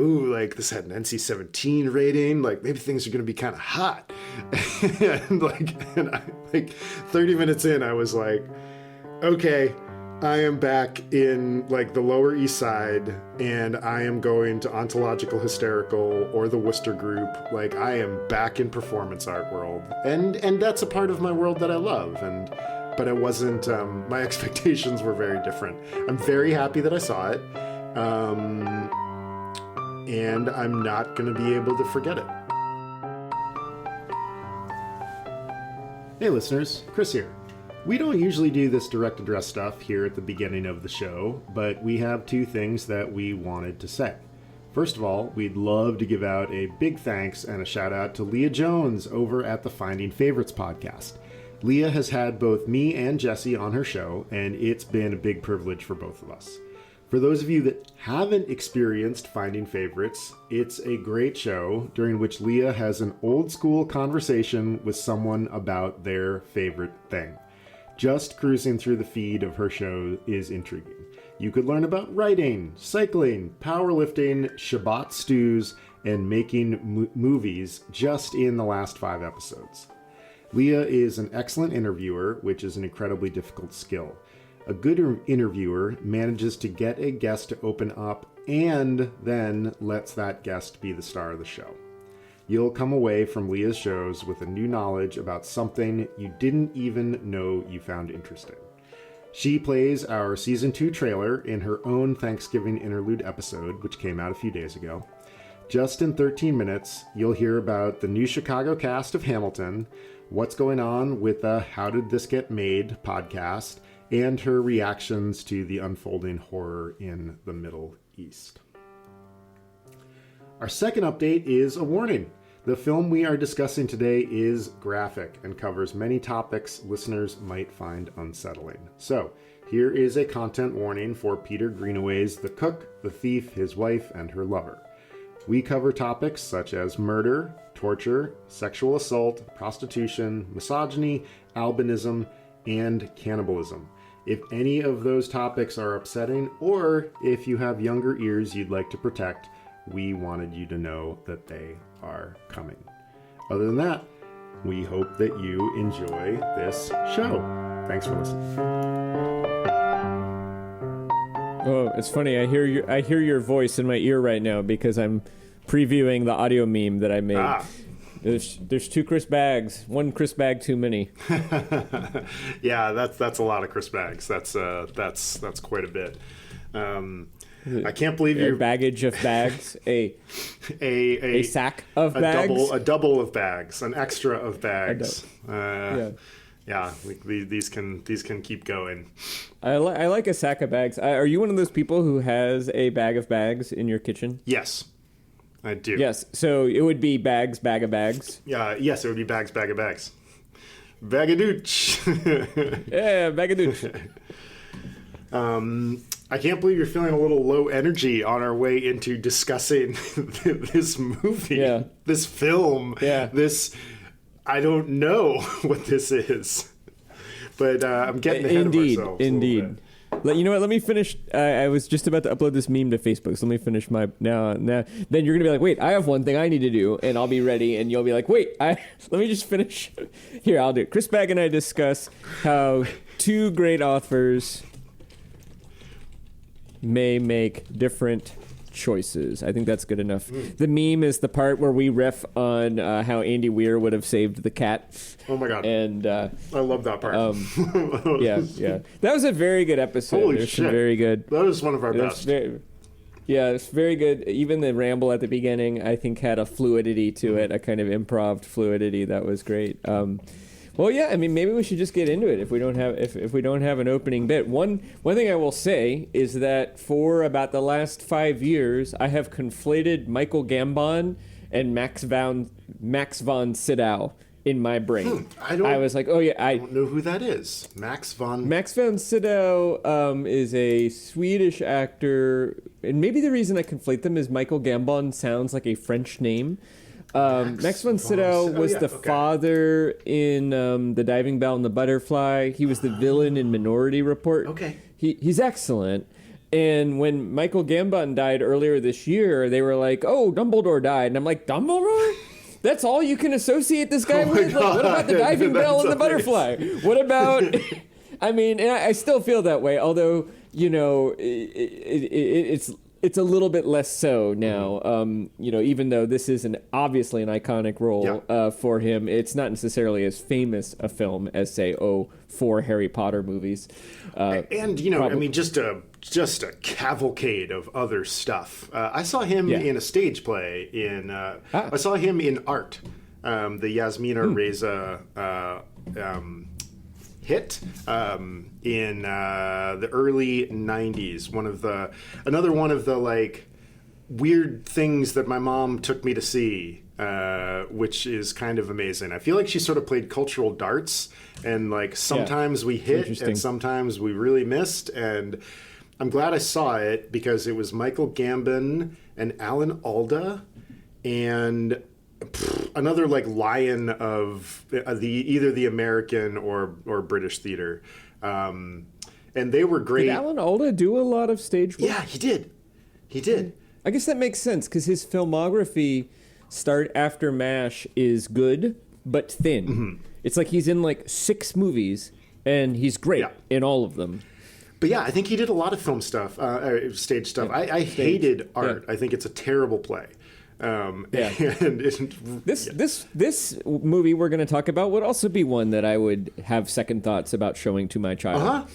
ooh, like this had an NC-17 rating, like maybe things are going to be kind of hot. and I, 30 minutes in, I was like, okay, I am back in like the Lower East Side, and I am going to Ontological Hysterical or the Worcester Group. Like, I am back in performance art world, and that's a part of my world that I love. But it wasn't. My expectations were very different. I'm very happy that I saw it, and I'm not going to be able to forget it. Hey, listeners, Chris here. We don't usually do this direct address stuff here at the beginning of the show, but we have two things that we wanted to say. First of all, we'd love to give out a big thanks and a shout out to Leah Jones over at the Finding Favorites podcast. Leah has had both me and Jesse on her show, and it's been a big privilege for both of us. For those of you that haven't experienced Finding Favorites, it's a great show during which Leah has an old school conversation with someone about their favorite thing. Just cruising through the feed of her show is intriguing. You could learn about writing, cycling, powerlifting, Shabbat stews, and making movies just in the last 5 episodes. Leah is an excellent interviewer, which is an incredibly difficult skill. A good interviewer manages to get a guest to open up and then lets that guest be the star of the show. You'll come away from Leah's shows with a new knowledge about something you didn't even know you found interesting. She plays our Season 2 trailer in her own Thanksgiving interlude episode, which came out a few days ago. Just in 13 minutes, you'll hear about the new Chicago cast of Hamilton, what's going on with the How Did This Get Made podcast, and her reactions to the unfolding horror in the Middle East. Our second update is a warning. The film we are discussing today is graphic and covers many topics listeners might find unsettling. So, here is a content warning for Peter Greenaway's The Cook, the Thief, his wife, and her lover. We cover topics such as murder, torture, sexual assault, prostitution, misogyny, albinism, and cannibalism. If any of those topics are upsetting, or if you have younger ears you'd like to protect, we wanted you to know that they are coming. Other than that, we hope that you enjoy this show. Thanks for listening. Oh, it's funny. I hear your voice in my ear right now because I'm previewing the audio meme that I made. There's 2 Chris bags. 1 Chris bag too many. Yeah, that's a lot of Chris bags. That's quite a bit. I can't believe your baggage of bags. A sack of bags. A double of bags. An extra of bags. Yeah, these can keep going. I like a sack of bags. Are you one of those people who has a bag of bags in your kitchen? Yes, I do. Yes, so it would be bags, bag of bags. Yeah, yes, it would be bags, bag of bags. Bagadooch. Yeah, bagadooch. I can't believe you're feeling a little low energy on our way into discussing this movie, this film, this. I don't know what this is, but I'm getting ahead of ourselves. Indeed. You know what? Let me finish. I was just about to upload this meme to Facebook, so let me finish my now. Then you're gonna be like, wait, I have one thing I need to do, and I'll be ready, and you'll be like, wait, let me just finish. Here, I'll do it. Chris Bag and I discuss how 2 great authors may make different choices. I think that's good enough. The meme is the part where we riff on how Andy Weir would have saved the cat. Oh my god! And I love that part. Yeah, that was a very good episode. Holy shit! Very good. That was one of our best. It's very good. Even the ramble at the beginning, I think, had a fluidity to it, a kind of improv fluidity that was great. Well, yeah. I mean, maybe we should just get into it if we don't have an opening bit. One thing I will say is that for about the last 5 years, I have conflated Michael Gambon and Max von Sydow in my brain. I was like, oh yeah, I don't know who that is. Max von Sydow is a Swedish actor, and maybe the reason I conflate them is Michael Gambon sounds like a French name. Max von Sydow was the father in The Diving Bell and the Butterfly. He was the villain in Minority Report. Okay. He's excellent. And when Michael Gambon died earlier this year, they were like, "Oh, Dumbledore died," and I'm like, "Dumbledore? That's all you can associate this guy with? Like, what about the diving bell and the butterfly? What about?" I mean, and I still feel that way. Although, you know, it's a little bit less so now. You know, even though this is obviously an iconic role for him, it's not necessarily as famous a film as, say, 4 Harry Potter movies. And you know, I mean, just a cavalcade of other stuff. I saw him in a stage play. I saw him in Art, the Yasmina Reza hit in the early 90s. Another one of the like weird things that my mom took me to see, which is kind of amazing. I feel like she sort of played cultural darts, and like sometimes we hit and sometimes we really missed. And I'm glad I saw it because it was Michael Gambon and Alan Alda and another like lion of either the American or British theater, and they were great. Did Alan Alda do a lot of stage work? Yeah, he did. I guess that makes sense because his filmography start after MASH is good but thin. Mm-hmm. It's like he's in like 6 movies and he's great in all of them. But yeah, I think he did a lot of film stuff, stage stuff. I hated Art. I think it's a terrible play. And this movie we're going to talk about would also be one that I would have second thoughts about showing to my child.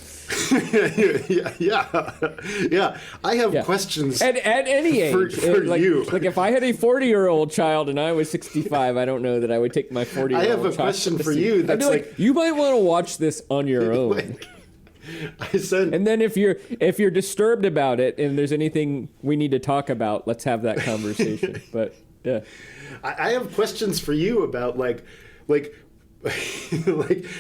Yeah. I have questions at any age for you. Like if I had a 40-year-old child and I was 65, I don't know that I would take my 40-year-old child. I have a question for you. That's like you might want to watch this on your own. And then if you're disturbed about it and there's anything we need to talk about, let's have that conversation. But yeah, I have questions for you about like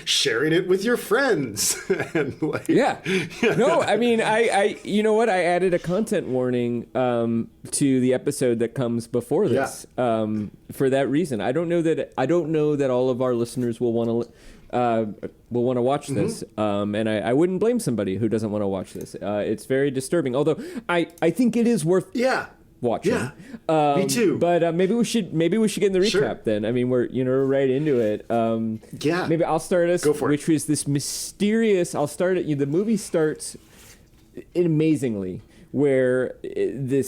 sharing it with your friends and No, I mean I you know what, I added a content warning to the episode that comes before this for that reason. I don't know that all of our listeners will want to watch this, and I wouldn't blame somebody who doesn't want to watch this. It's very disturbing, although I think it is worth watching. Yeah, me too. But maybe we should get in the recap then. I mean, we're right into it. Maybe I'll start us. Go for it. Which was this mysterious. I'll start it. The movie starts amazingly, where the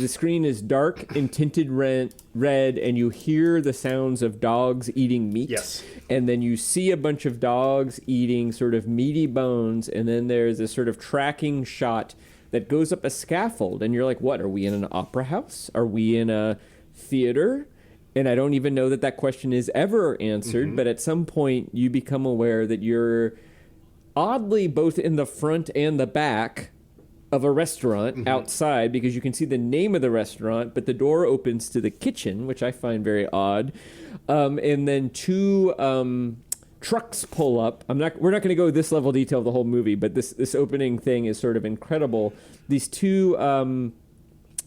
screen is dark and tinted red, and you hear the sounds of dogs eating meat. Yes. And then you see a bunch of dogs eating sort of meaty bones, and then there's this sort of tracking shot that goes up a scaffold, and you're like, what, are we in an opera house? Are we in a theater? And I don't even know that question is ever answered, but at some point you become aware that you're oddly both in the front and the back of a restaurant outside, because you can see the name of the restaurant, but the door opens to the kitchen, which I find very odd. And then 2 trucks pull up. We're not going to go this level of detail of the whole movie, but this opening thing is sort of incredible. These 2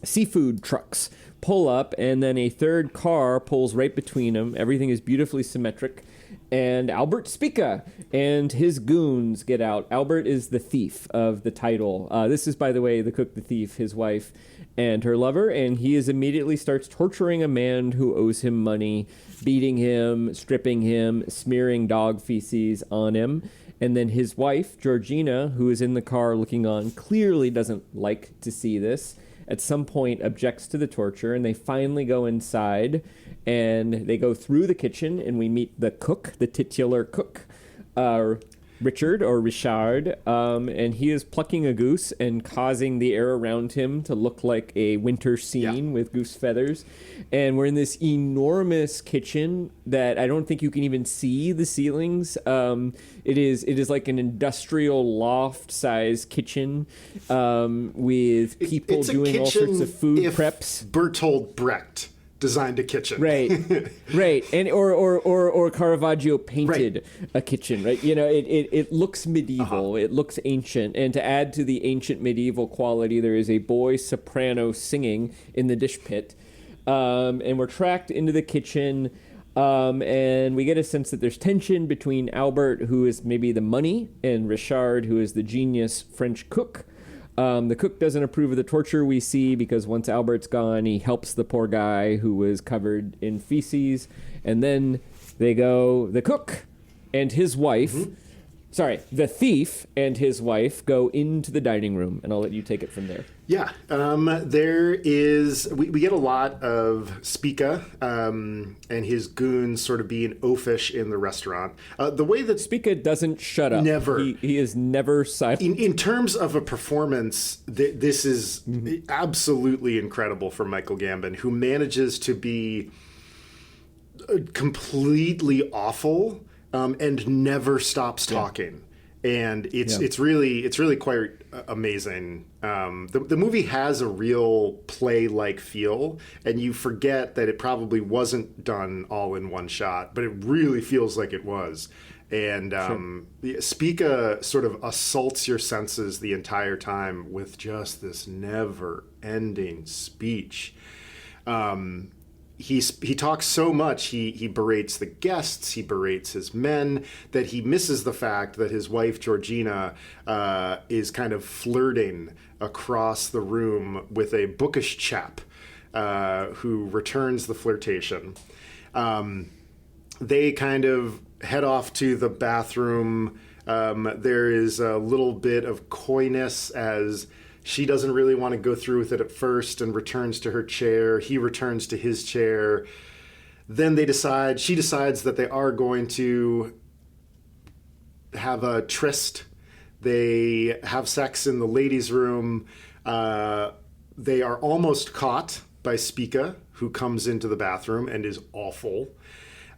seafood trucks pull up, and then a third car pulls right between them. Everything is beautifully symmetric. And Albert Spica and his goons get out. Albert is the thief of the title. This is, by the way, the cook, the thief, his wife, and her lover. And he immediately starts torturing a man who owes him money, beating him, stripping him, smearing dog feces on him. And then his wife, Georgina, who is in the car looking on, clearly doesn't like to see this. At some point objects to the torture, and they finally go inside, and they go through the kitchen, and we meet the cook, the titular cook, Richard, and he is plucking a goose and causing the air around him to look like a winter scene with goose feathers. And we're in this enormous kitchen that I don't think you can even see the ceilings. It is like an industrial loft-size kitchen with people doing all sorts of food preps. Bertolt Brecht designed a kitchen. Right. And or Caravaggio painted a kitchen, right? You know, it looks medieval, it looks ancient, and to add to the ancient medieval quality, there is a boy soprano singing in the dish pit. And we're tracked into the kitchen, and we get a sense that there's tension between Albert, who is maybe the money, and Richard, who is the genius French cook. The cook doesn't approve of the torture we see because once Albert's gone, he helps the poor guy who was covered in feces. And then the cook and his wife, the thief and his wife go into the dining room. And I'll let you take it from there. Yeah, we get a lot of Spica and his goons sort of being oafish in the restaurant. The way that Spica doesn't shut up. Never. He is never silent. In terms of a performance, this is absolutely incredible for Michael Gambon, who manages to be completely awful and never stops talking. And it's really quite amazing. The movie has a real play-like feel, and you forget that it probably wasn't done all in one shot, but it really feels like it was. And Spica sort of assaults your senses the entire time with just this never-ending speech. He talks so much, he berates the guests, he berates his men, that he misses the fact that his wife, Georgina, is kind of flirting across the room with a bookish chap who returns the flirtation. They kind of head off to the bathroom. There is a little bit of coyness as she doesn't really want to go through with it at first and returns to her chair. He returns to his chair. Then she decides that they are going to have a tryst. They have sex in the ladies' room. They are almost caught by Spica, who comes into the bathroom and is awful.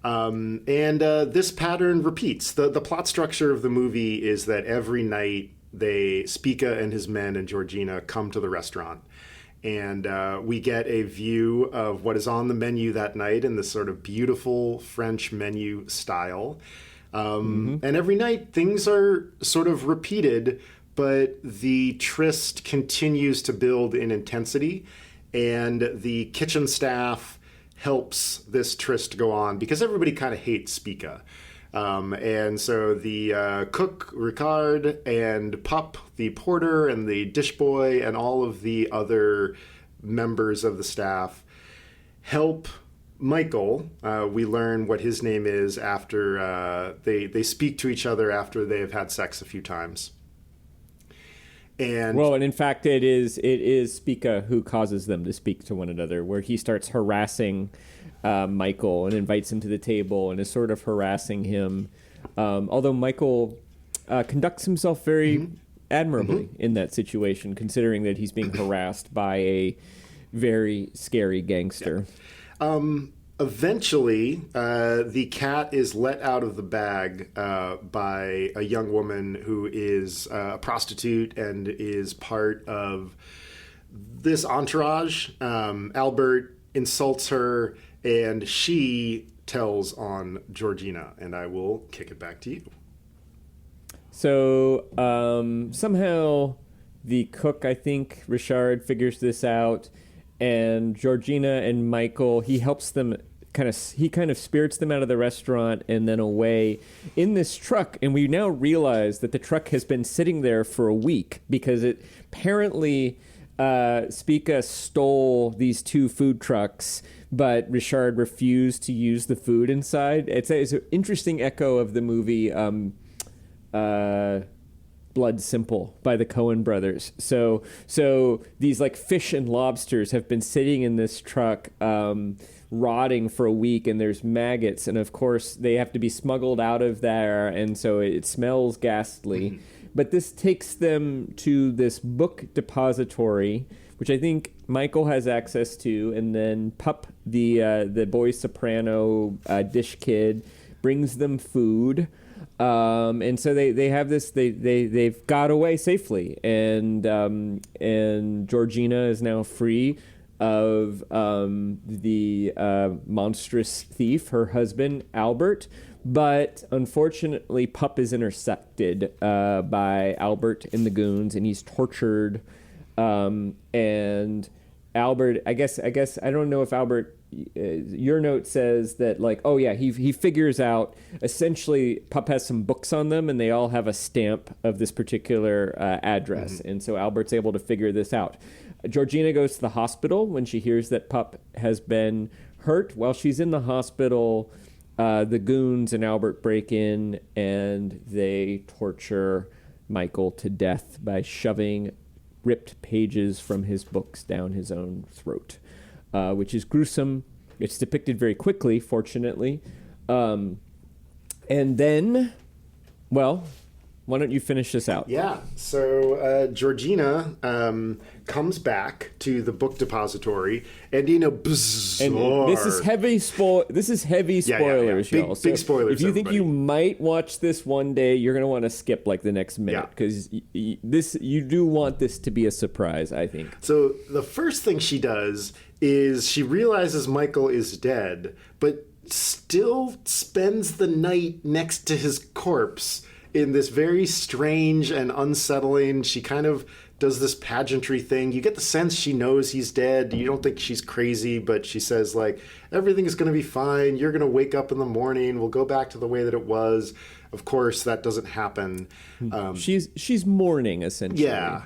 And this pattern repeats. The plot structure of the movie is that every night Spica and his men and Georgina come to the restaurant, and we get a view of what is on the menu that night in this sort of beautiful French menu style. And every night things are sort of repeated, but the tryst continues to build in intensity, and the kitchen staff helps this tryst go on because everybody kind of hates Spica. And so the cook, Ricard, and Pup, the porter, and the dish boy, and all of the other members of the staff help Michael. We learn what his name is after they speak to each other after they have had sex a few times. And in fact, it is Spica who causes them to speak to one another, where he starts harassing Michael and invites him to the table and is sort of harassing him. Although Michael conducts himself very admirably in that situation, considering that he's being harassed by a very scary gangster. Eventually, the cat is let out of the bag by a young woman who is a prostitute and is part of this entourage. Albert insults her, and she tells on Georgina, and I will kick it back to you. So somehow the cook, I think, Richard, figures this out, and Georgina and Michael, he helps them he kind of spirits them out of the restaurant and then away in this truck. And we now realize that the truck has been sitting there for a week because it apparently Spica stole these two food trucks, but Richard refused to use the food inside. It's an interesting echo of the movie Blood Simple by the Coen brothers. So these like fish and lobsters have been sitting in this truck rotting for a week, and there's maggots, and of course they have to be smuggled out of there, and so it smells ghastly. But this takes them to this book depository, which I think Michael has access to, and then Pup, the boy soprano dish kid, brings them food. And so they have this, they've got away safely, and Georgina is now free of the monstrous thief, her husband, Albert. But unfortunately, Pup is intercepted by Albert and the goons, and he's tortured. And Albert, I guess I don't know if Albert, your note says that, like, oh yeah, he figures out essentially Pup has some books on them and they all have a stamp of this particular address. Mm-hmm. And so Albert's able to figure this out. Georgina goes to the hospital when she hears that Pup has been hurt. While she's in the hospital, the goons and Albert break in and they torture Michael to death by shoving ripped pages from his books down his own throat, which is gruesome. It's depicted very quickly, fortunately. And then, well, why don't you finish this out? Yeah. So Georgina comes back to the book depository, and bzzz, And this is heavy spoilers, Big, y'all. big spoilers. If you think you might watch this one day, you're going to want to skip like the next minute because you do want this to be a surprise, I think. So the first thing she does is she realizes Michael is dead, but still spends the night next to his corpse in this very strange and unsettling. She kind of does this pageantry thing. You get the sense she knows he's dead. You don't think she's crazy, but she says, like, everything is going to be fine. You're going to wake up in the morning. We'll go back to the way that it was. Of course, that doesn't happen. She's mourning, essentially. Yeah.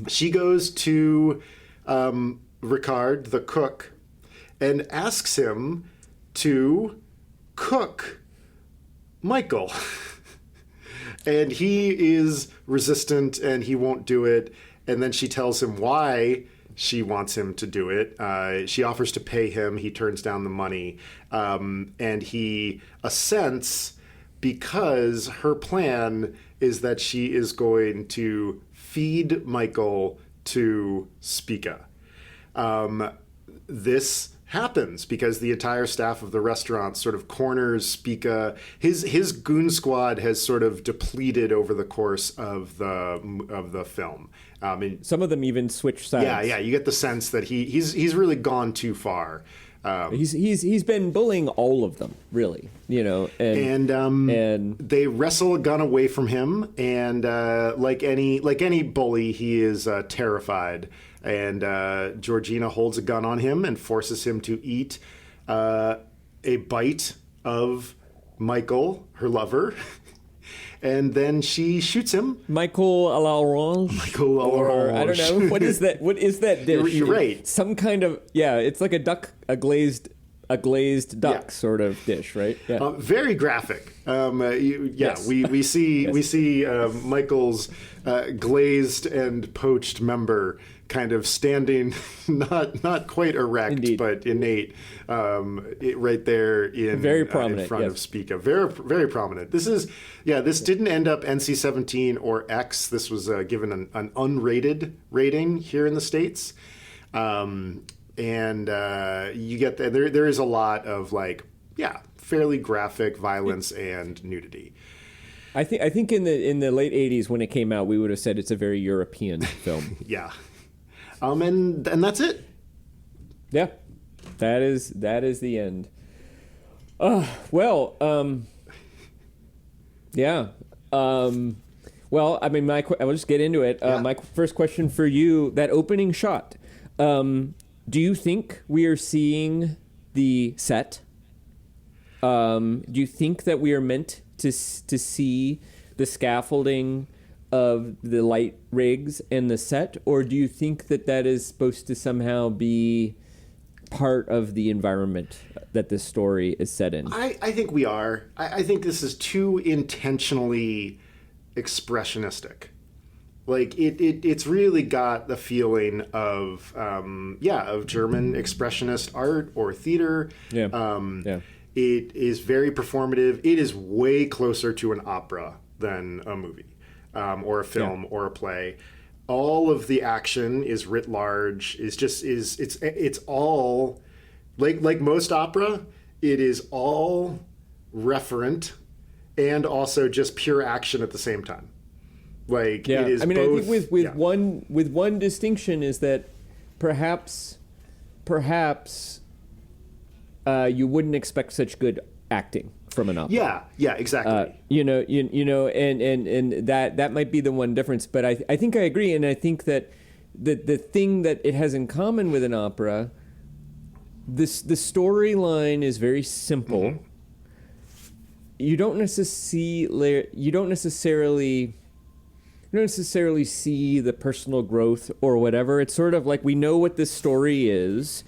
She goes to Ricard, the cook, and asks him to cook Michael. And he is resistant and he won't do it. And then she tells him why she wants him to do it. She offers to pay him. He turns down the money. And he assents because her plan is that she is going to feed Michael to Spica. This happens because the entire staff of the restaurant sort of corners Spica. His goon squad has sort of depleted over the course of the film. Some of them even switch sides. Yeah. You get the sense that he's really gone too far. He's been bullying all of them, really. And they wrestle a gun away from him, and like any bully, he is terrified. And Georgina holds a gun on him and forces him to eat a bite of Michael, her lover. And then she shoots him. Michael à l'orange. Michael à l'orange. I don't know. What is that? What is that dish? You're right. Some kind of, it's like a glazed duck sort of dish, right? Yeah. Very graphic. Yes. We see Michael's glazed and poached member kind of standing, not quite erect, Indeed. but innate, right there in very prominent, in front of Spica. Very, very prominent. This didn't end up NC-17 or X. This was given an unrated rating here in the States. And you get there is a lot of fairly graphic violence and nudity. I think in the late 80s when it came out, we would have said it's a very European film. Yeah. And that's it. Yeah. That is the end. Well, yeah. Well, I mean, I'll just get into it. My first question for you, that opening shot, do you think we are seeing the set? Do you think that we are meant to see the scaffolding of the light rigs and the set, or do you think that is supposed to somehow be part of the environment that this story is set in? I think we are. I think this is too intentionally expressionistic. Like it's really got the feeling of German expressionist art or theater. Yeah. It is very performative. It is way closer to an opera than a movie, or a film or a play. All of the action is writ large. It's all like most opera. It is all referent and also just pure action at the same time. It is. I mean, both, I think with one distinction is that perhaps you wouldn't expect such good acting from an opera. Yeah, exactly. And that might be the one difference. But I think I agree, and I think that the thing that it has in common with an opera, the storyline is very simple. Mm-hmm. You don't necessarily see the personal growth or whatever. It's sort of like we know what this story is,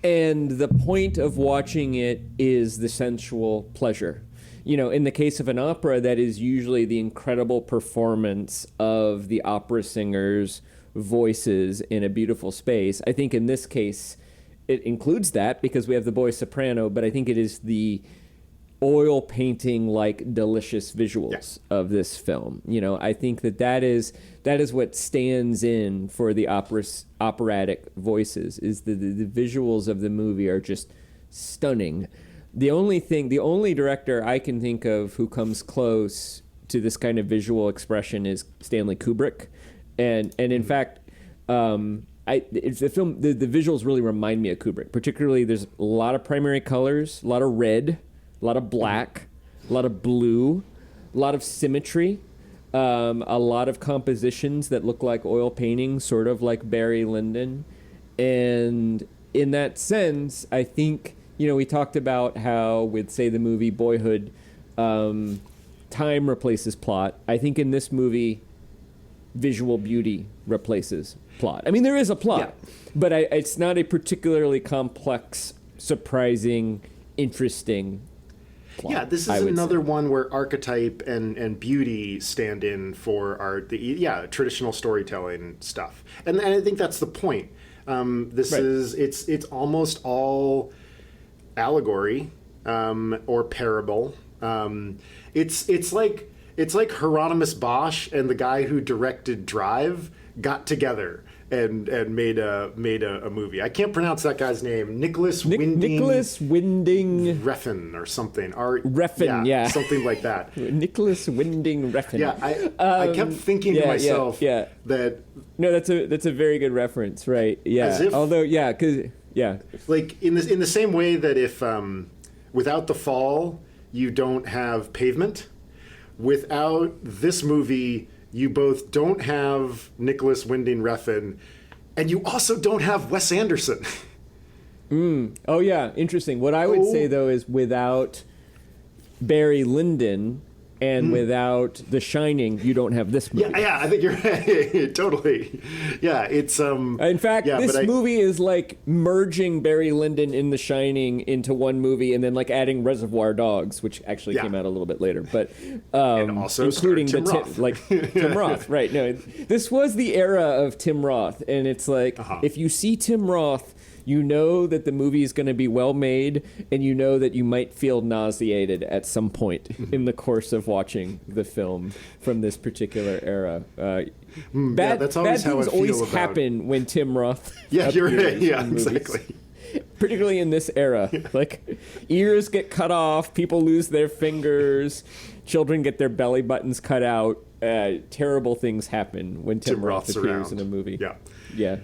and the point of watching it is the sensual pleasure. You know, in the case of an opera, that is usually the incredible performance of the opera singers' voices in a beautiful space. I think in this case, it includes that because we have the boy soprano, but I think it is the oil painting like delicious visuals of this film. You know, I think that is what stands in for the operatic voices is the visuals of the movie are just stunning. The only director I can think of who comes close to this kind of visual expression is Stanley Kubrick, and in fact, it's the film. The visuals really remind me of Kubrick. Particularly, there's a lot of primary colors, a lot of red, a lot of black, a lot of blue, a lot of symmetry, a lot of compositions that look like oil paintings, sort of like Barry Lyndon, and in that sense, I think. You know, we talked about how with, say, the movie Boyhood, time replaces plot. I think in this movie, visual beauty replaces plot. I mean, there is a plot, but it's not a particularly complex, surprising, interesting plot. Yeah, this is another one where archetype and beauty stand in for traditional storytelling stuff. And I think that's the point. It's almost all allegory or parable. It's like Hieronymus Bosch and the guy who directed Drive got together and made a movie. I can't pronounce that guy's name. Nicholas Winding Refn or something. Refn, something like that. Nicholas Winding Refn. Yeah, I kept thinking to myself that. No, that's a very good reference, right? Yeah. Like in the same way that if without the fall you don't have pavement, without this movie you both don't have Nicholas Winding Refn, and you also don't have Wes Anderson. Oh yeah, interesting. What I would say though is without Barry Lyndon and without The Shining, you don't have this movie. Yeah, I think you're right. Totally. Yeah, it's in fact, this movie is like merging Barry Lyndon in The Shining into one movie, and then like adding Reservoir Dogs, which actually came out a little bit later, but and also including Tim Roth. Tim Roth. Right? No, this was the era of Tim Roth, and it's like if you see Tim Roth, you know that the movie is going to be well made, and you know that you might feel nauseated at some point in the course of watching the film from this particular era. Bad things always happen when Tim Roth. Yeah, you're right. Yeah, exactly. Particularly in this era, like ears get cut off, people lose their fingers, children get their belly buttons cut out. Terrible things happen when Tim Roth appears in a movie. Yeah. Yeah.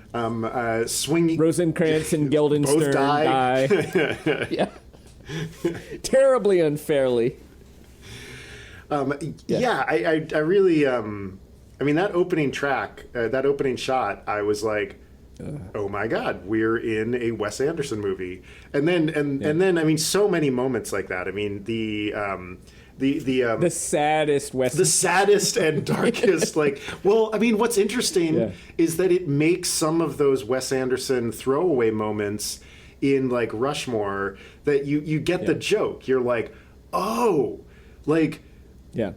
Swinging. Rosencrantz and Guildenstern both die. Yeah. Terribly unfairly. I really. I mean, that opening track, that opening shot, I was like, oh my God, we're in a Wes Anderson movie. And then, I mean, so many moments like that. I mean, the saddest Wes. The saddest and darkest, I mean, what's interesting is that it makes some of those Wes Anderson throwaway moments in like Rushmore that you get the joke. You're like, oh, like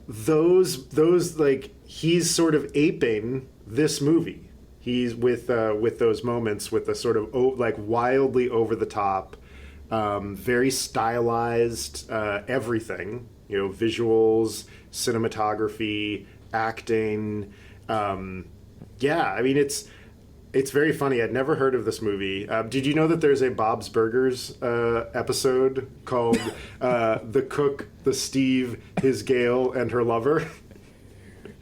those like he's sort of aping this movie. He's with those moments with the sort of like wildly over the top, very stylized everything. You know, visuals, cinematography, acting. I mean, it's very funny. I'd never heard of this movie. Did you know that there's a Bob's Burgers episode called "The Cook, the Steve, His Gail, and Her Lover"?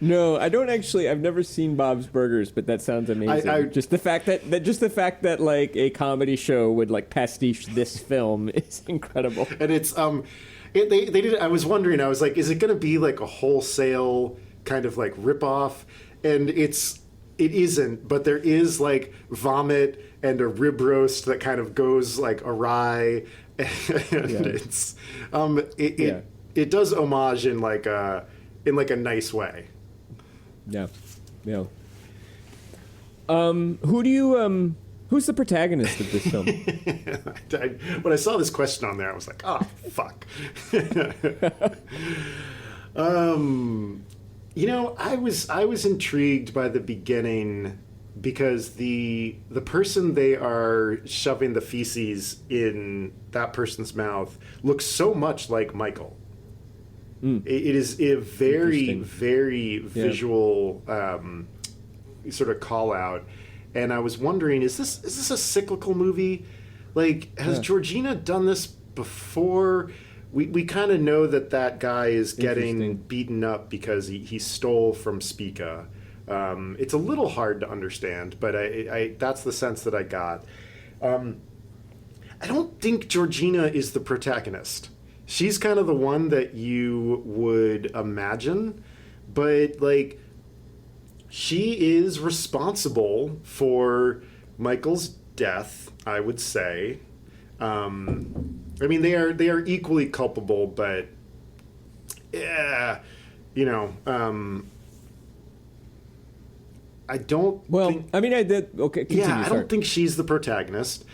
No, I don't actually. I've never seen Bob's Burgers, but that sounds amazing. Just the fact that like a comedy show would like pastiche this film is incredible. And it's they did it. I was wondering. I was like, is it going to be like a wholesale kind of like ripoff? And it's It isn't, but there is like vomit and a rib roast that kind of goes like awry, and it's it does homage in like a nice way. Yeah. Who's the protagonist of this film? When I saw this question on there, I was like, oh, fuck. I was intrigued by the beginning because the person they are shoving the feces in that person's mouth looks so much like Michael. It is a very, very visual sort of call out. And I was wondering, is this a cyclical movie? Like, has Georgina done this before? We kind of know that guy is getting beaten up because he stole from Spica. It's a little hard to understand, but I that's the sense that I got. I don't think Georgina is the protagonist. She's kind of the one that you would imagine, but like, she is responsible for Michael's death, I would say. I mean, they are equally culpable, but yeah, I don't. Well, think, I mean, I did. Okay, continue, yeah, I don't think she's the protagonist.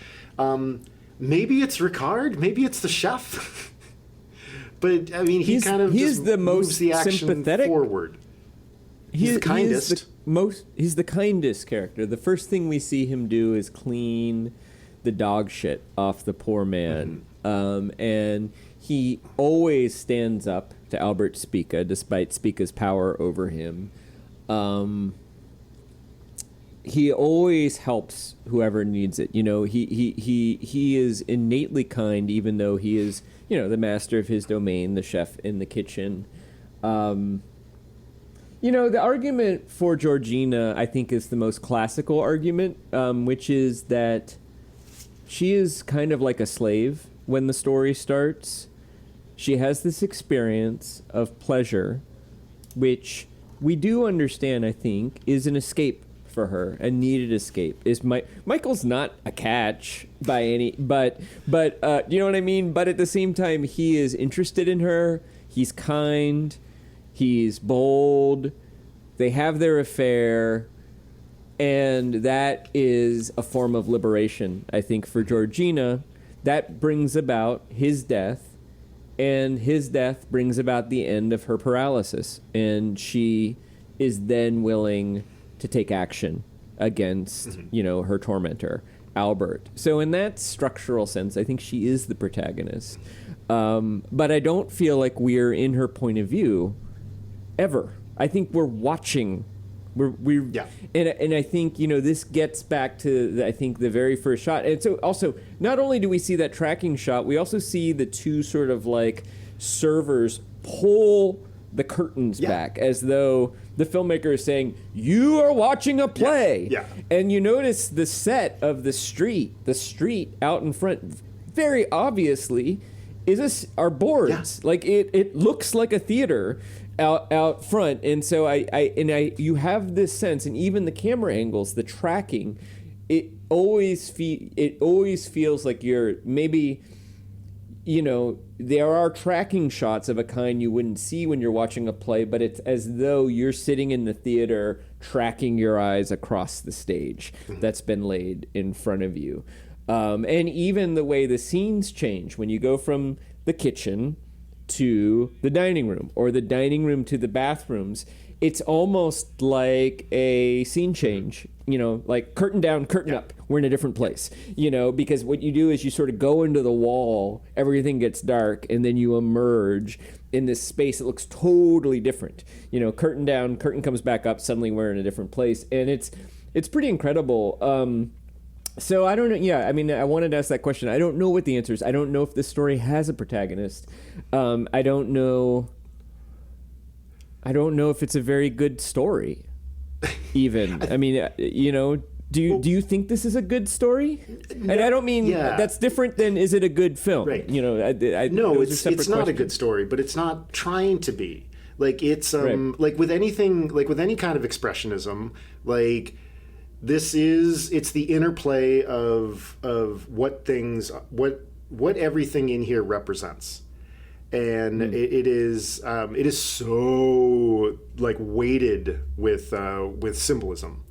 Maybe it's Ricard. Maybe it's the chef. But I mean, he kind of just moves the action sympathetic forward. He's the kindest. He's the kindest character. The first thing we see him do is clean the dog shit off the poor man. And he always stands up to Albert Spica, despite Spica's power over him. He always helps whoever needs it. He is innately kind, even though he is, the master of his domain, the chef in the kitchen. The argument for Georgina, I think, is the most classical argument, which is that she is kind of like a slave when the story starts. She has this experience of pleasure, which we do understand, I think, is an escape for her, a needed escape. Michael's not a catch by any, but you know what I mean? But at the same time, he is interested in her. He's kind. He's bold. They have their affair. And that is a form of liberation, I think, for Georgina. That brings about his death. And his death brings about the end of her paralysis. And she is then willing to take action against, her tormentor, Albert. So in that structural sense, I think she is the protagonist. But I don't feel like we're in her point of view ever. I think we're watching. And I think, this gets back to, I think, the very first shot. And so also, not only do we see that tracking shot, we also see the two sort of like servers pull the curtains back as though the filmmaker is saying, you are watching a play. Yeah. And you notice the set of the street out in front, very obviously, are boards. Yeah. Like it looks like a theater out front. And so you have this sense, and even the camera angles, the tracking, it always feels like you're maybe, there are tracking shots of a kind you wouldn't see when you're watching a play, but it's as though you're sitting in the theater tracking your eyes across the stage that's been laid in front of you. And even the way the scenes change when you go from the kitchen to the dining room, or the dining room to the bathrooms, it's almost like a scene change, like curtain down, curtain up, we're in a different place, because what you do is you sort of go into the wall, everything gets dark, and then you emerge in this space that looks totally different. Curtain down, curtain comes back up, suddenly we're in a different place, and it's pretty incredible. So I don't know. Yeah, I mean, I wanted to ask that question. I don't know what the answer is. I don't know if this story has a protagonist. I don't know if it's a very good story, even. I mean, do you think this is a good story? And I don't mean that's different than is it a good film? Right. No, it's not a good story, but it's not trying to be. Like it's Right. like with anything, like with any kind of expressionism, like it's the interplay of what everything in here represents. And it is so like weighted with symbolism,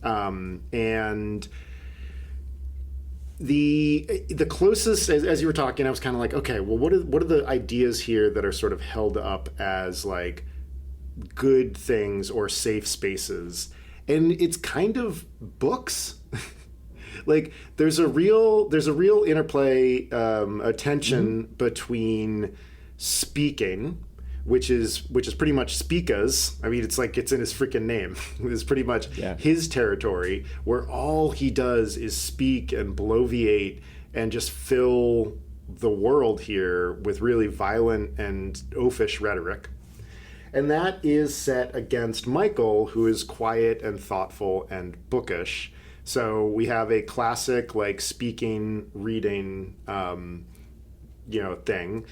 and the closest, as you were talking, I was kind of like, okay, well, what are the ideas here that are sort of held up as like good things or safe spaces? And it's kind of books. Like there's a real interplay, a tension between speaking, which is pretty much speakas. I mean, it's like it's in his freaking name. It's pretty much his territory, where all he does is speak and bloviate and just fill the world here with really violent and oafish rhetoric. And that is set against Michael, who is quiet and thoughtful and bookish. So we have a classic like speaking, reading, thing.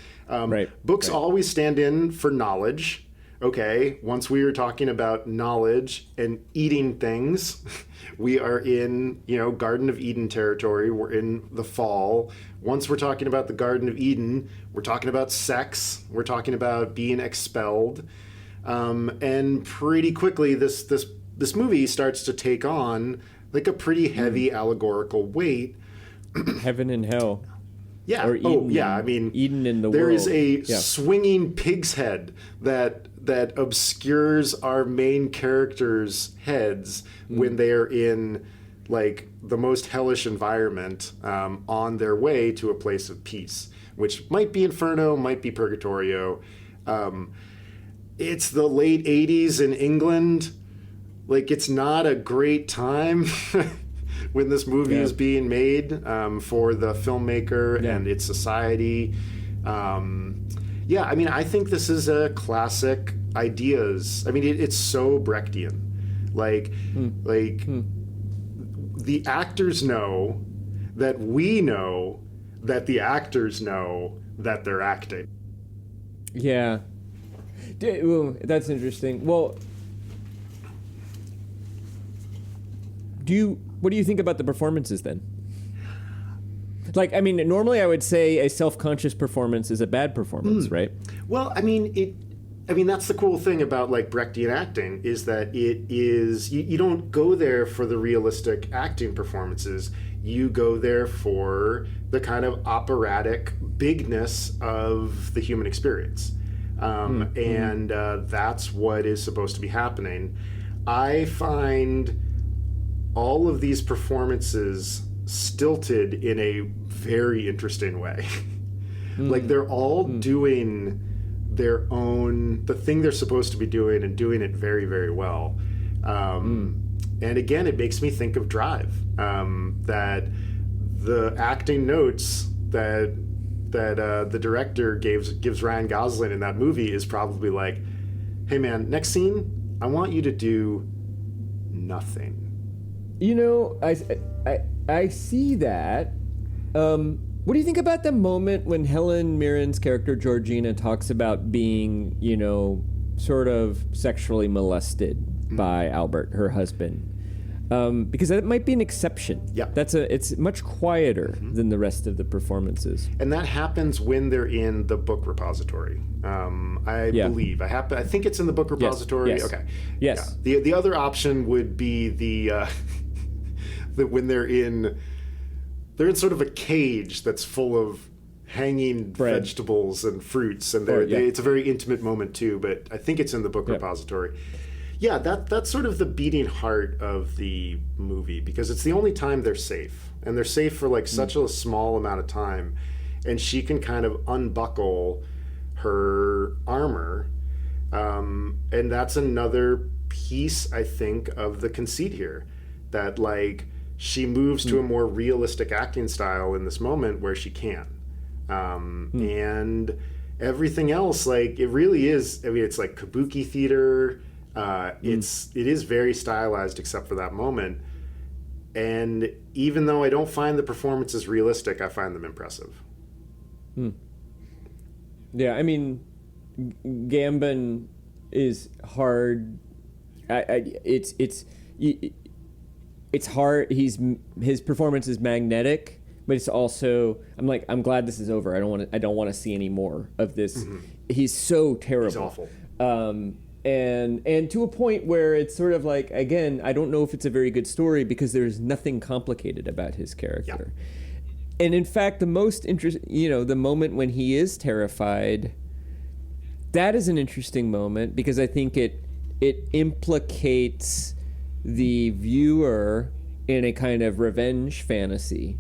Books always stand in for knowledge. Okay, once we were talking about knowledge and eating things, we are in, Garden of Eden territory. We're in the fall. Once we're talking about the Garden of Eden, we're talking about sex. We're talking about being expelled. And pretty quickly, this movie starts to take on like a pretty heavy allegorical weight. Heaven and hell. Yeah. Or Eden, I mean, Eden in the there world. is a swinging pig's head that obscures our main characters' heads when they are in like the most hellish environment, on their way to a place of peace, which might be Inferno, might be Purgatorio. It's the late 80s in England. Like, it's not a great time when this movie is being made, for the filmmaker and its society. I mean, I think this is a classic ideas. I mean, it's so Brechtian. The actors know that we know that the actors know that they're acting. Yeah. Well, that's interesting. Well, what do you think about the performances then? Like, I mean, normally I would say a self-conscious performance is a bad performance, right? Well, I mean, that's the cool thing about like Brechtian acting is that it is, you don't go there for the realistic acting performances. You go there for the kind of operatic bigness of the human experience. And that's what is supposed to be happening. I find all of these performances stilted in a very interesting way. Like they're all doing the thing they're supposed to be doing and doing it very, very well. And again, it makes me think of Drive, that the acting notes that the director gives Ryan Gosling in that movie is probably like, hey man, next scene, I want you to do nothing. I see that. What do you think about the moment when Helen Mirren's character Georgina talks about being, sort of sexually molested by Albert, her husband? Because that might be an exception. Yeah. It's much quieter than the rest of the performances. And that happens when they're in the book repository. I believe. I think it's in the book repository. Yes. Okay. Yes. Yeah. The other option would be that when they're in sort of a cage that's full of hanging vegetables and fruits, and it's a very intimate moment too. But I think it's in the book repository. Yeah, that's sort of the beating heart of the movie, because it's the only time they're safe, and they're safe for like such a small amount of time, and she can kind of unbuckle her armor, and that's another piece, I think, of the conceit here, that like she moves to a more realistic acting style in this moment where she can, and everything else, like it really is. I mean, it's like kabuki theater. It is very stylized except for that moment, and even though I don't find the performances realistic, I find them impressive. Yeah, I mean, Gambon is hard. It's hard. His performance is magnetic, but it's also I'm glad this is over. I don't want to see any more of this. Mm-hmm. He's so terrible. He's awful. And to a point where it's sort of like, again, I don't know if it's a very good story because there's nothing complicated about his character. Yeah. And in fact, the most the moment when he is terrified, that is an interesting moment because I think it implicates the viewer in a kind of revenge fantasy,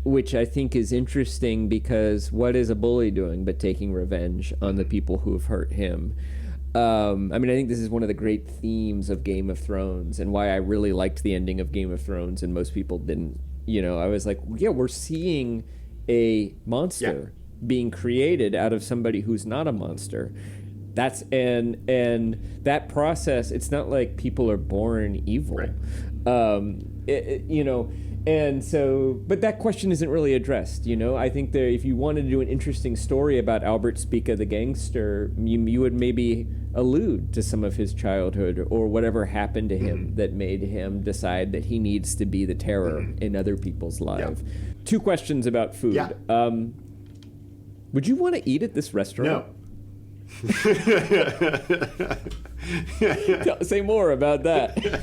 which I think is interesting because what is a bully doing but taking revenge on the people who have hurt him? I think this is one of the great themes of Game of Thrones and why I really liked the ending of Game of Thrones and most people didn't. I was like, yeah, we're seeing a monster being created out of somebody who's not a monster. That's and that process. It's not like people are born evil, right. And so, but that question isn't really addressed. I think that if you wanted to do an interesting story about Albert Spica the gangster, you would maybe allude to some of his childhood or whatever happened to him that made him decide that he needs to be the terror in other people's lives. Yeah. 2 questions about food. Yeah. Would you want to eat at this restaurant? No. Say more about that.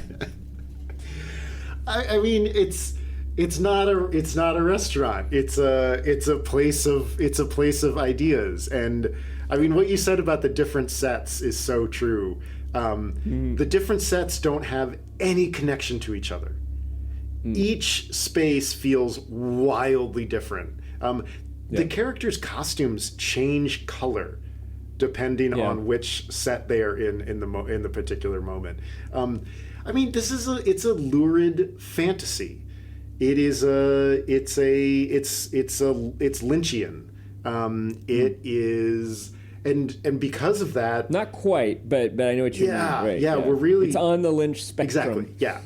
I mean, it's not a restaurant. It's a place of ideas. And I mean, what you said about the different sets is so true. The different sets don't have any connection to each other. Each space feels wildly different. The characters' costumes change color depending on which set they are in the particular moment. I mean, it's a lurid fantasy. It's Lynchian. It is, and because of that, not quite, but I know what you mean. Right, yeah, we're really, it's on the Lynch spectrum. Exactly. Yeah.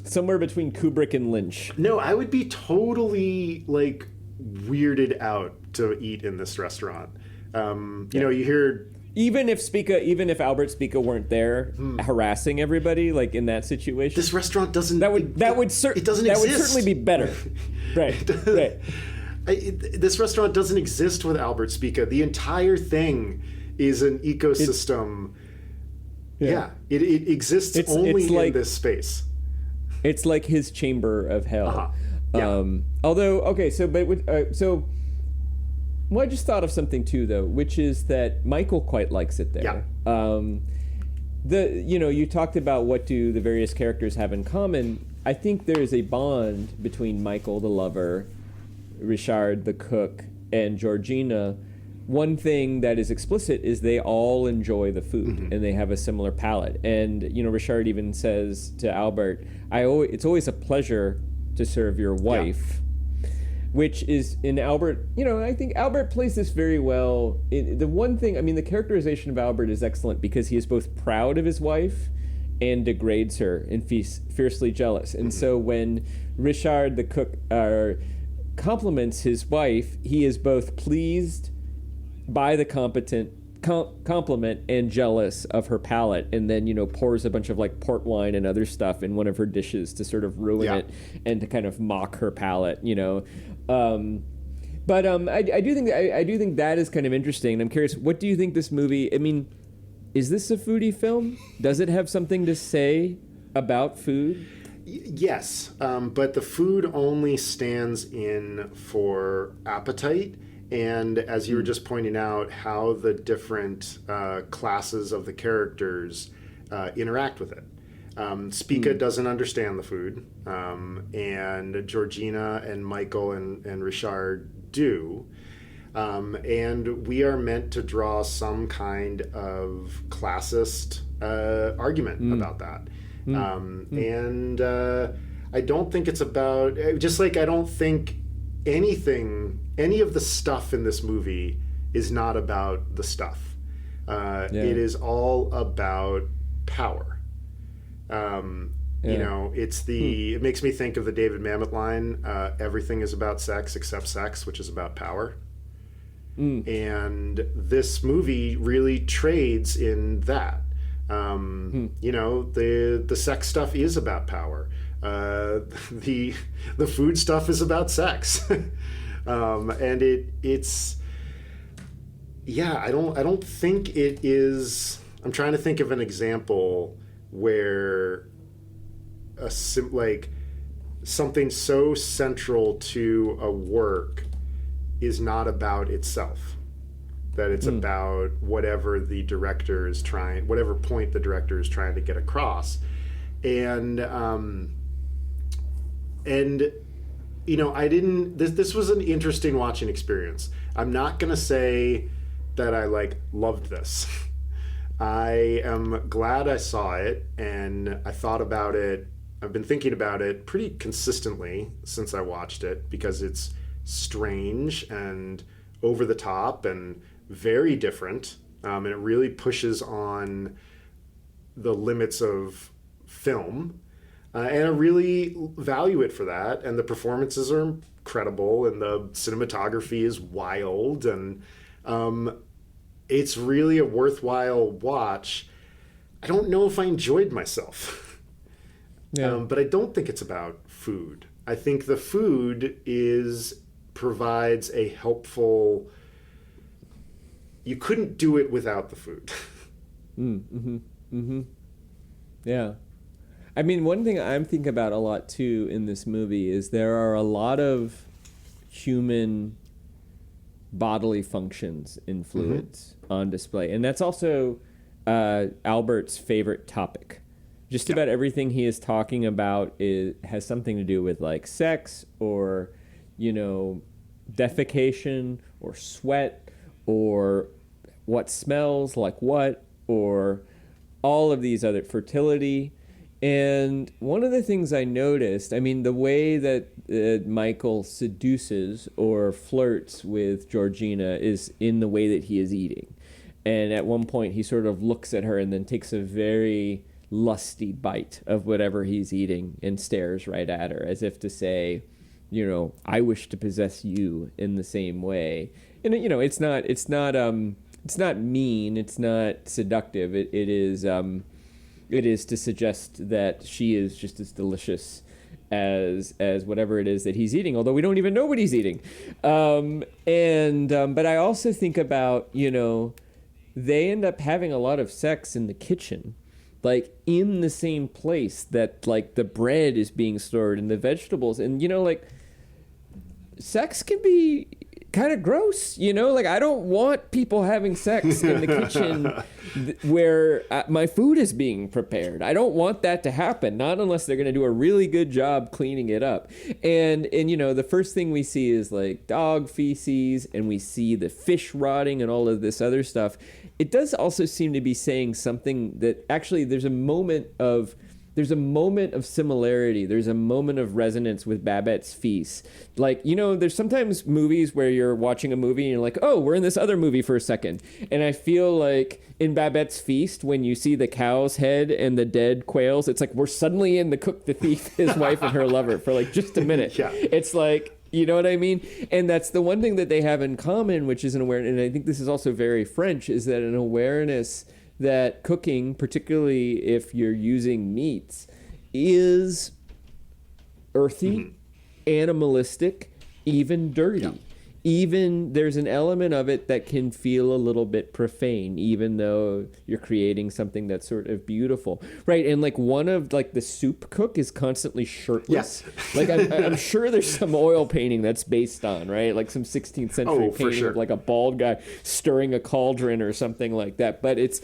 Somewhere between Kubrick and Lynch. No, I would be totally weirded out to eat in this restaurant. You hear. Even if Albert Spica weren't there harassing everybody, in that situation, this restaurant doesn't. It doesn't exist. That would certainly be better. Right. Right. This restaurant doesn't exist with Albert Spica. The entire thing is an ecosystem. It exists only in this space. It's like his chamber of hell. Uh-huh. Yeah. Although, okay, well, I just thought of something too, though, which is that Michael quite likes it there. Yeah. You talked about what do the various characters have in common. I think there is a bond between Michael the lover, Richard the cook, and Georgina. One thing that is explicit is they all enjoy the food and they have a similar palate. And Richard even says to Albert, "It's always a pleasure to serve your wife." Yeah. Which is in Albert, I think Albert plays this very well. The one thing, the characterization of Albert is excellent because he is both proud of his wife and degrades her and fiercely jealous. And so when Richard the cook compliments his wife, he is both pleased by the compliment and jealous of her palate, and then pours a bunch of port wine and other stuff in one of her dishes to sort of ruin it and to kind of mock her palate. But I do think that is kind of interesting. I'm curious, what do you think this movie? Is this a foodie film? Does it have something to say about food? Yes, but the food only stands in for appetite. And as you were just pointing out, how the different classes of the characters interact with it. Spica doesn't understand the food, and Georgina and Michael and Richard do. And we are meant to draw some kind of classist argument about that. And I don't think it's about, just like I don't think any of the stuff in this movie is not about the stuff. It is all about power. It makes me think of the David Mamet line, everything is about sex except sex, which is about power. And this movie really trades in that. You know, the sex stuff is about power. The food stuff is about sex. And it's I don't think it is. I'm trying to think of an example where something so central to a work is not about itself, that it's about whatever the director is trying, whatever point the director is trying to get across. And you know, this was an interesting watching experience. I'm not going to say that I loved this. I am glad I saw it, and I thought about it. I've been thinking about it pretty consistently since I watched it, because it's strange and over the top and very different. And it really pushes on the limits of film. And I really value it for that. And the performances are incredible, and the cinematography is wild, and it's really a worthwhile watch. I don't know if I enjoyed myself. But I don't think it's about food. I think the food provides a helpful. You couldn't do it without the food. Yeah. I mean, one thing I'm thinking about a lot too in this movie is there are a lot of human bodily functions in fluids on display. And that's also Albert's favorite topic. Just about everything he is talking about has something to do with like sex, or, you know, defecation, or sweat, or what smells like what, or all of these other, fertility. And one of the things I noticed, I mean, the way that Michael seduces or flirts with Georgina is in the way that he is eating. And at one point he sort of looks at her and then takes a very lusty bite of whatever he's eating and stares right at her, as if to say, you know, I wish to possess you in the same way. And you know, it's not mean, it's not seductive. It is to suggest that she is just as delicious as whatever it is that he's eating, although we don't even know what he's eating. But I also think about, you know, they end up having a lot of sex in the kitchen, like in the same place that like the bread is being stored and the vegetables. And, you know, like sex can be kind of gross, you know, like I don't want people having sex in the kitchen where my food is being prepared. I don't want that to happen, not unless they're going to do a really good job cleaning it up. And you know, the first thing we see is like dog feces, and we see the fish rotting and all of this other stuff. It does also seem to be saying something that actually there's a moment of similarity. There's a moment of resonance with Babette's Feast. Like, you know, there's sometimes movies where you're watching a movie and you're like, oh, we're in this other movie for a second. And I feel like in Babette's Feast, when you see the cow's head and the dead quails, it's like we're suddenly in the Cook the Thief, his wife and her lover for like just a minute. Yeah. It's like, you know what I mean? And that's the one thing that they have in common, which is an awareness, and I think this is also very French, is that an awareness that cooking, particularly if you're using meats, is earthy, animalistic, even dirty. Yeah. Even there's an element of it that can feel a little bit profane, even though you're creating something that's sort of beautiful, right? And like one of like the soup cook is constantly shirtless. Yes. Like I'm sure there's some oil painting that's based on, right? Like some 16th century painting of like a bald guy stirring a cauldron or something like that. But it's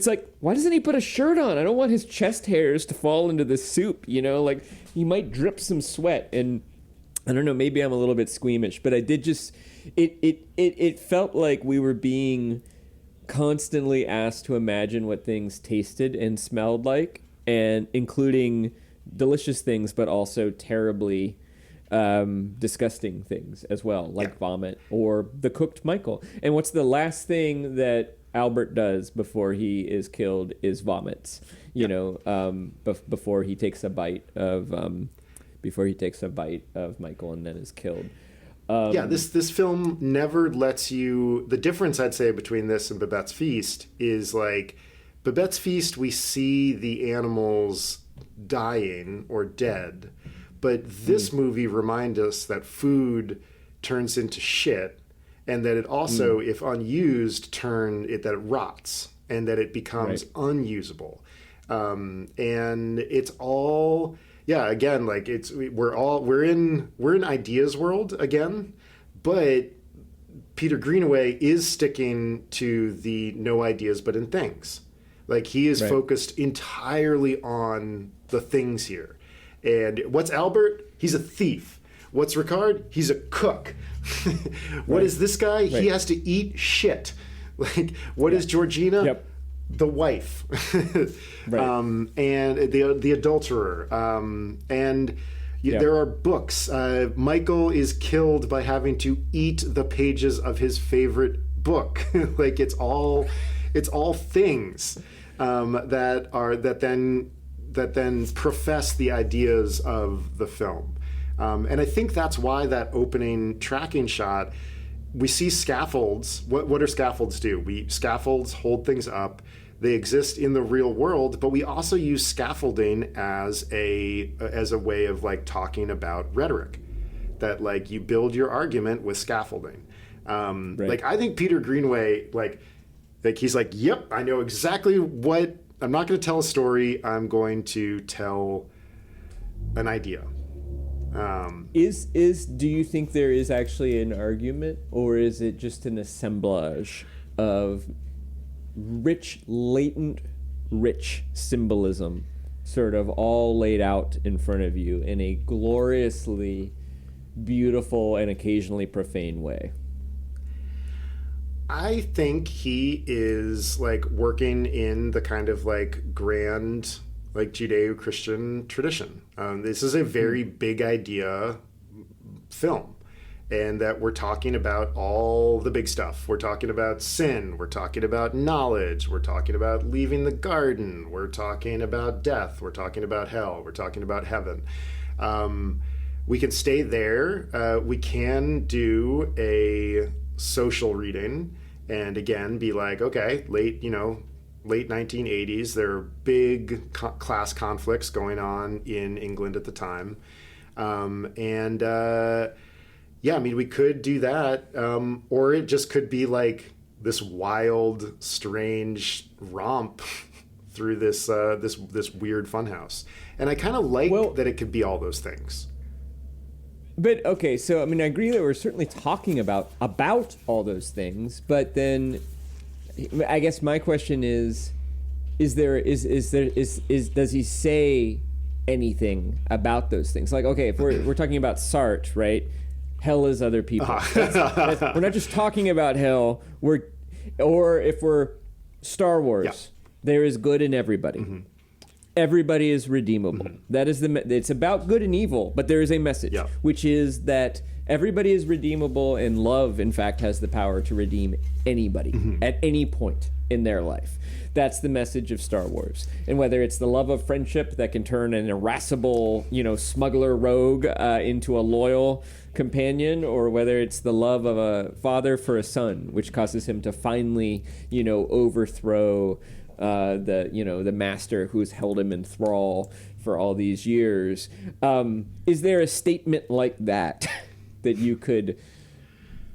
like, why doesn't he put a shirt on? I don't want his chest hairs to fall into the soup, you know? Like he might drip some sweat. And I don't know, maybe I'm a little bit squeamish, but I did just, it felt like we were being constantly asked to imagine what things tasted and smelled like, and including delicious things, but also terribly disgusting things as well, like vomit or the cooked Michael. And what's the last thing that Albert does before he is killed is vomits, you know, before he takes a bite of... before he takes a bite of Michael and then is killed. This film never lets you. The difference I'd say between this and Babette's Feast is like Babette's Feast, we see the animals dying or dead, but this movie reminds us that food turns into shit, and that it also, if unused, that it rots and that it becomes unusable. And it's all, again, like we're in ideas world again, but Peter Greenaway is sticking to the no ideas but in things. Like he is focused entirely on the things here. And what's Albert? He's a thief. What's Ricard? He's a cook. What is this guy? He has to eat shit. Like what is Georgina? Yep. The wife. And the adulterer. There are books. Michael is killed by having to eat the pages of his favorite book. Like it's all things that then profess the ideas of the film. And I think that's why that opening tracking shot, we see scaffolds. What do scaffolds do? Scaffolds hold things up. They exist in the real world, but we also use scaffolding as a way of like talking about rhetoric. That like you build your argument with scaffolding. Like I think Peter Greenaway, like he's like, yep, I know exactly what. I'm not going to tell a story. I'm going to tell an idea. Do you think there is actually an argument, or is it just an assemblage of latent rich symbolism sort of all laid out in front of you in a gloriously beautiful and occasionally profane way? I think he is like working in the kind of like grand like Judeo-Christian tradition. This is a very big idea film, and that we're talking about all the big stuff. We're talking about sin. We're talking about knowledge. We're talking about leaving the garden. We're talking about death. We're talking about hell. We're talking about heaven. We can stay there. We can do a social reading and again be like, okay, late 1980s, there are big class conflicts going on in England at the time. We could do that. Or it just could be like this wild, strange romp through this weird funhouse. And I kind of like that it could be all those things. But okay, so I mean, I agree that we're certainly talking about all those things, but then I guess my question is does he say anything about those things? Like, okay, if we're talking about Sartre, right? Hell is other people. We're not just talking about hell. Or if we're Star Wars, there is good in everybody. Mm-hmm. Everybody is redeemable. Mm-hmm. That is it's about good and evil, but there is a message, which is that everybody is redeemable, and love, in fact, has the power to redeem anybody at any point in their life. That's the message of Star Wars. And whether it's the love of friendship that can turn an irascible, smuggler rogue into a loyal companion, or whether it's the love of a father for a son, which causes him to finally, overthrow the master who's held him in thrall for all these years. Is there a statement like that that you could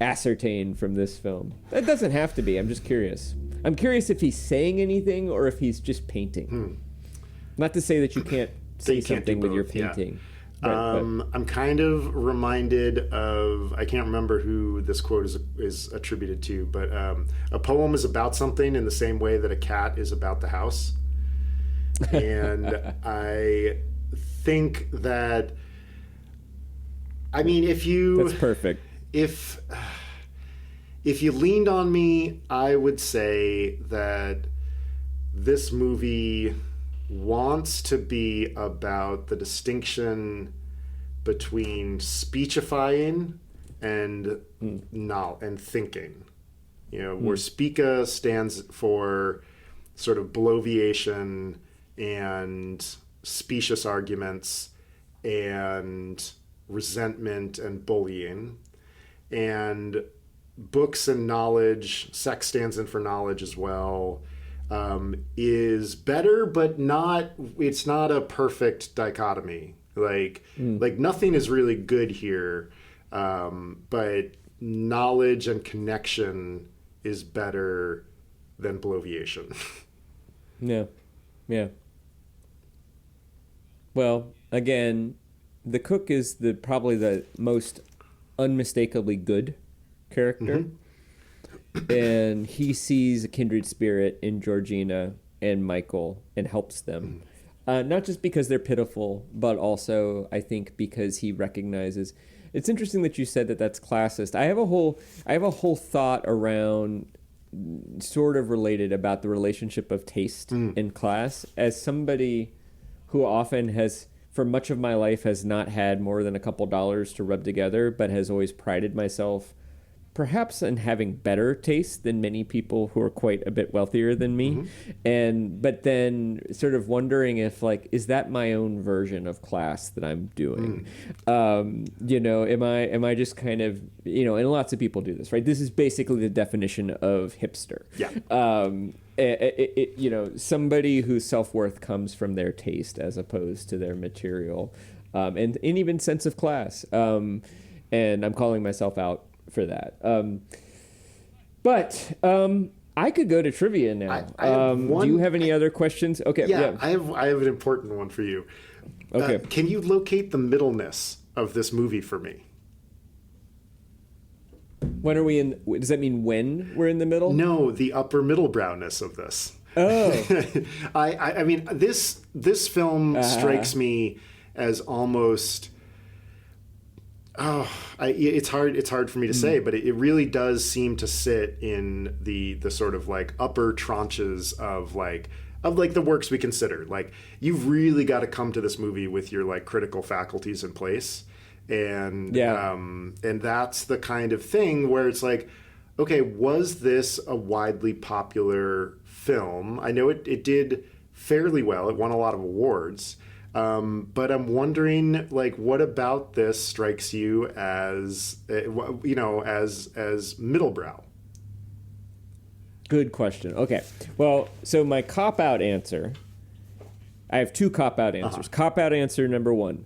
ascertain from this film? That doesn't have to be. I'm just curious. I'm curious if he's saying anything or if he's just painting. Not to say that you can't say something with your painting. But I'm kind of reminded of, I can't remember who this quote is attributed to, but a poem is about something in the same way that a cat is about the house. And I think that, I mean, that's perfect. If you leaned on me, I would say that this movie wants to be about the distinction between speechifying and thinking. Where speaka stands for sort of bloviation and specious arguments and resentment and bullying. and books and knowledge, sex stands in for knowledge as well, is better, but it's not a perfect dichotomy. Like nothing is really good here, but knowledge and connection is better than bloviation. Yeah. Well, again, the cook is probably the most unmistakably good character. And he sees a kindred spirit in Georgina and Michael and helps them. Not just because they're pitiful, but also, I think, because he recognizes... It's interesting that you said that that's classist. I have a whole thought around, sort of related, about the relationship of taste and class. As somebody who often has, for much of my life, has not had more than a couple dollars to rub together, but has always prided myself perhaps in having better taste than many people who are quite a bit wealthier than me. But then sort of wondering if, like, is that my own version of class that I'm doing? Am I just kind of, and lots of people do this, right? This is basically the definition of hipster. Somebody whose self-worth comes from their taste as opposed to their material, and even sense of class. And I'm calling myself out for that. But I could go to trivia now. Do you have any other questions? Okay. Yeah. I have an important one for you. Okay. Can you locate the middleness of this movie for me? When are we in? Does that mean when we're in the middle? No, the upper middle browness of this. Oh. I mean, this film strikes me as almost... it's hard for me to say, but it really does seem to sit in the sort of like upper tranches of the works we consider. Like, you've really got to come to this movie with your like critical faculties in place, and that's the kind of thing where it's like, okay, was this a widely popular film? I know it did fairly well. It won a lot of awards. But I'm wondering, like, what about this strikes you as, as middlebrow? Good question. Okay. Well, so my cop-out answer, I have two cop-out answers. Cop-out answer number one.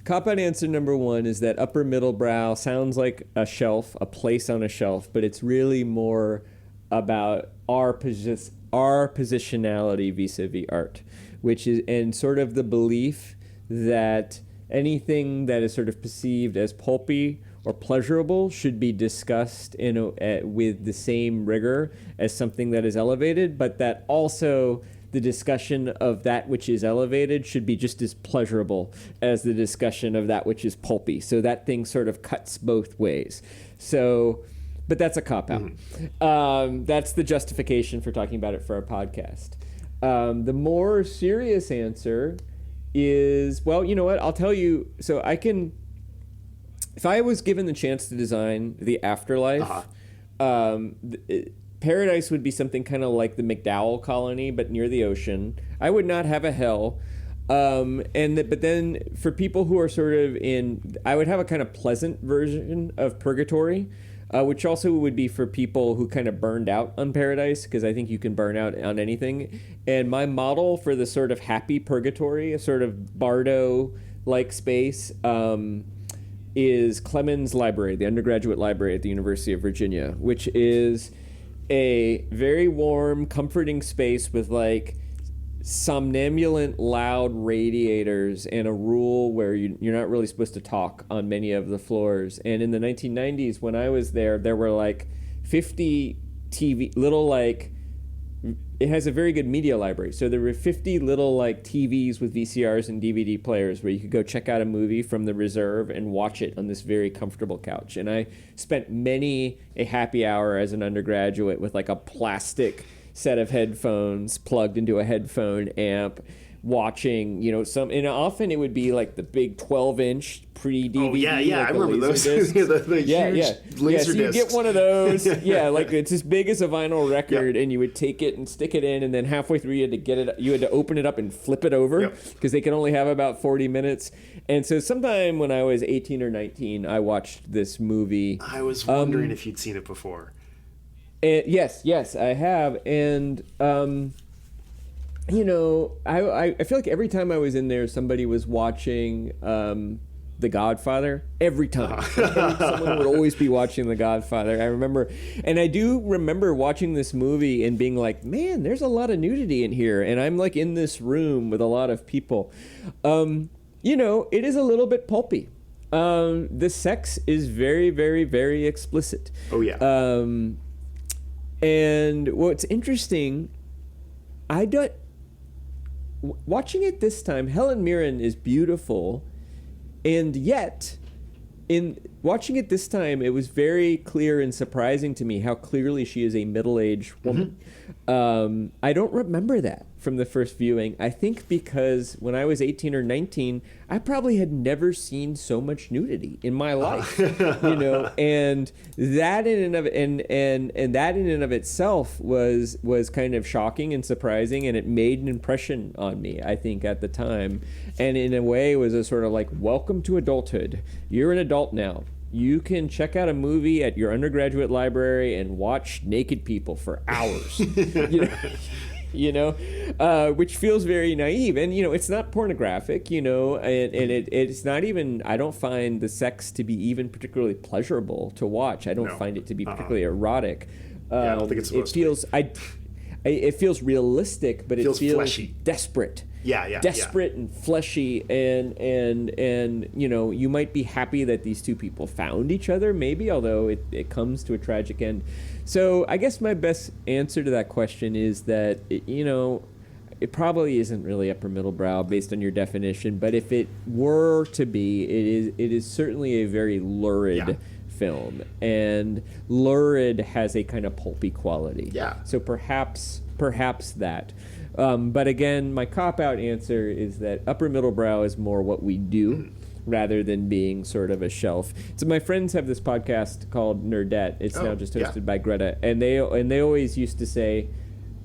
Cop-out answer number one is that upper middlebrow sounds like a shelf, a place on a shelf, but it's really more about our positionality vis-a-vis art, which is, and sort of the belief that anything that is sort of perceived as pulpy or pleasurable should be discussed with the same rigor as something that is elevated, but that also the discussion of that which is elevated should be just as pleasurable as the discussion of that which is pulpy. So that thing sort of cuts both ways. So, but that's a cop-out. That's the justification for talking about it for our podcast. The more serious answer is, well, you know what? I'll tell you. So I can, if I was given the chance to design the afterlife, paradise would be something kind of like the McDowell colony, but near the ocean. I would not have a hell. But then for people who are sort of I would have a kind of pleasant version of purgatory, which also would be for people who kind of burned out on paradise, because I think you can burn out on anything. And my model for the sort of happy purgatory, a sort of Bardo-like space, is Clemens Library, the undergraduate library at the University of Virginia, which is a very warm, comforting space with like somnambulent, loud radiators and a rule where you're not really supposed to talk on many of the floors. And in the 1990s, when I was there were like 50 it has a very good media library. So there were 50 little like TVs with VCRs and DVD players where you could go check out a movie from the reserve and watch it on this very comfortable couch. And I spent many a happy hour as an undergraduate with like a plastic set of headphones plugged into a headphone amp, watching, and often it would be like the big 12-inch pre-DVD. Oh, yeah, like I remember those. the huge laser so you discs. get one of those. Like it's as big as a vinyl record, and you would take it and stick it in, and then halfway through you had to open it up and flip it over because they could only have about 40 minutes. And so sometime when I was 18 or 19, I watched this movie. I was wondering if you'd seen it before. And yes, I have. And, I feel like every time I was in there, somebody was watching The Godfather. Every time. Someone would always be watching The Godfather. I remember. And I do remember watching this movie and being like, man, there's a lot of nudity in here. And I'm like in this room with a lot of people. It is a little bit pulpy. The sex is very, very, very explicit. Oh, yeah. And what's interesting, watching it this time, Helen Mirren is beautiful, and yet, in watching it this time, it was very clear and surprising to me how clearly she is a middle-aged woman. I don't remember that from the first viewing. I think because when I was 18 or 19, I probably had never seen so much nudity in my life, and that in and of itself was kind of shocking and surprising, and it made an impression on me, I think, at the time, and in a way was a sort of like, welcome to adulthood. You're an adult now. You can check out a movie at your undergraduate library and watch naked people for hours. Which feels very naive. And, it's not pornographic, and it's not even, I don't find the sex to be even particularly pleasurable to watch. I don't find it to be particularly erotic. I don't think it's supposed it feels realistic, but it feels fleshy. Desperate. Desperate and fleshy, and you might be happy that these two people found each other, maybe, although it comes to a tragic end. So I guess my best answer to that question is that it probably isn't really upper middle brow based on your definition, but if it were to be, it is certainly a very lurid film, and lurid has a kind of pulpy quality. So perhaps that. But again, my cop-out answer is that upper middle brow is more what we do rather than being sort of a shelf. So my friends have this podcast called Nerdette. It's now just hosted by Greta. And they always used to say,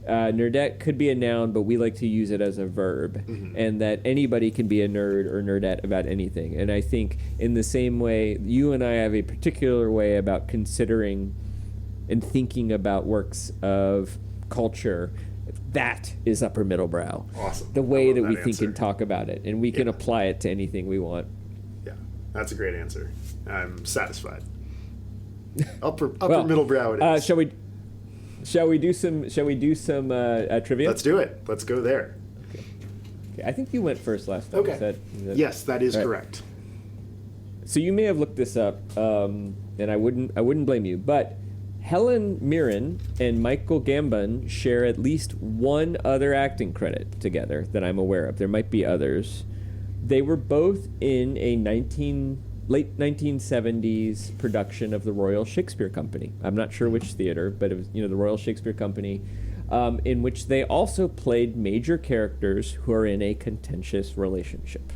nerdette could be a noun, but we like to use it as a verb, and that anybody can be a nerd or nerdette about anything. And I think in the same way, you and I have a particular way about considering and thinking about works of culture. That is upper middle brow. Awesome. The way that we think and talk about it, and we can apply it to anything we want. Yeah, that's a great answer. I'm satisfied. Upper middle brow it is. Shall we do some trivia? Let's do it. Let's go there. Okay. I think you went first last time. Okay. Yes, that is correct. So you may have looked this up, and I wouldn't blame you, but Helen Mirren and Michael Gambon share at least one other acting credit together that I'm aware of. There might be others. They were both in a late 1970s production of the Royal Shakespeare Company. I'm not sure which theater, but it was the Royal Shakespeare Company, in which they also played major characters who are in a contentious relationship.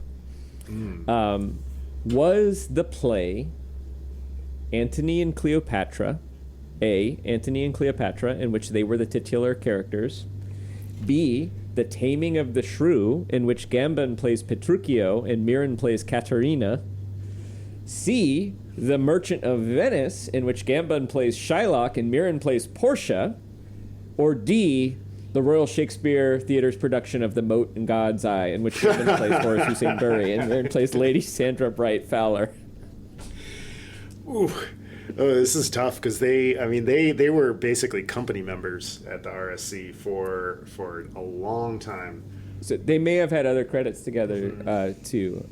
Was the play Antony and Cleopatra? A, Antony and Cleopatra, in which they were the titular characters. B, The Taming of the Shrew, in which Gambon plays Petruchio and Mirren plays Caterina. C, The Merchant of Venice, in which Gambon plays Shylock and Mirren plays Portia. Or D, the Royal Shakespeare Theatre's production of The Moat in God's Eye, in which Gambon plays Horace Hussein Bury and Mirren plays Lady Sandra Bright Fowler. Ooh. Oh, this is tough because they were basically company members at the RSC for a long time. So they may have had other credits together too.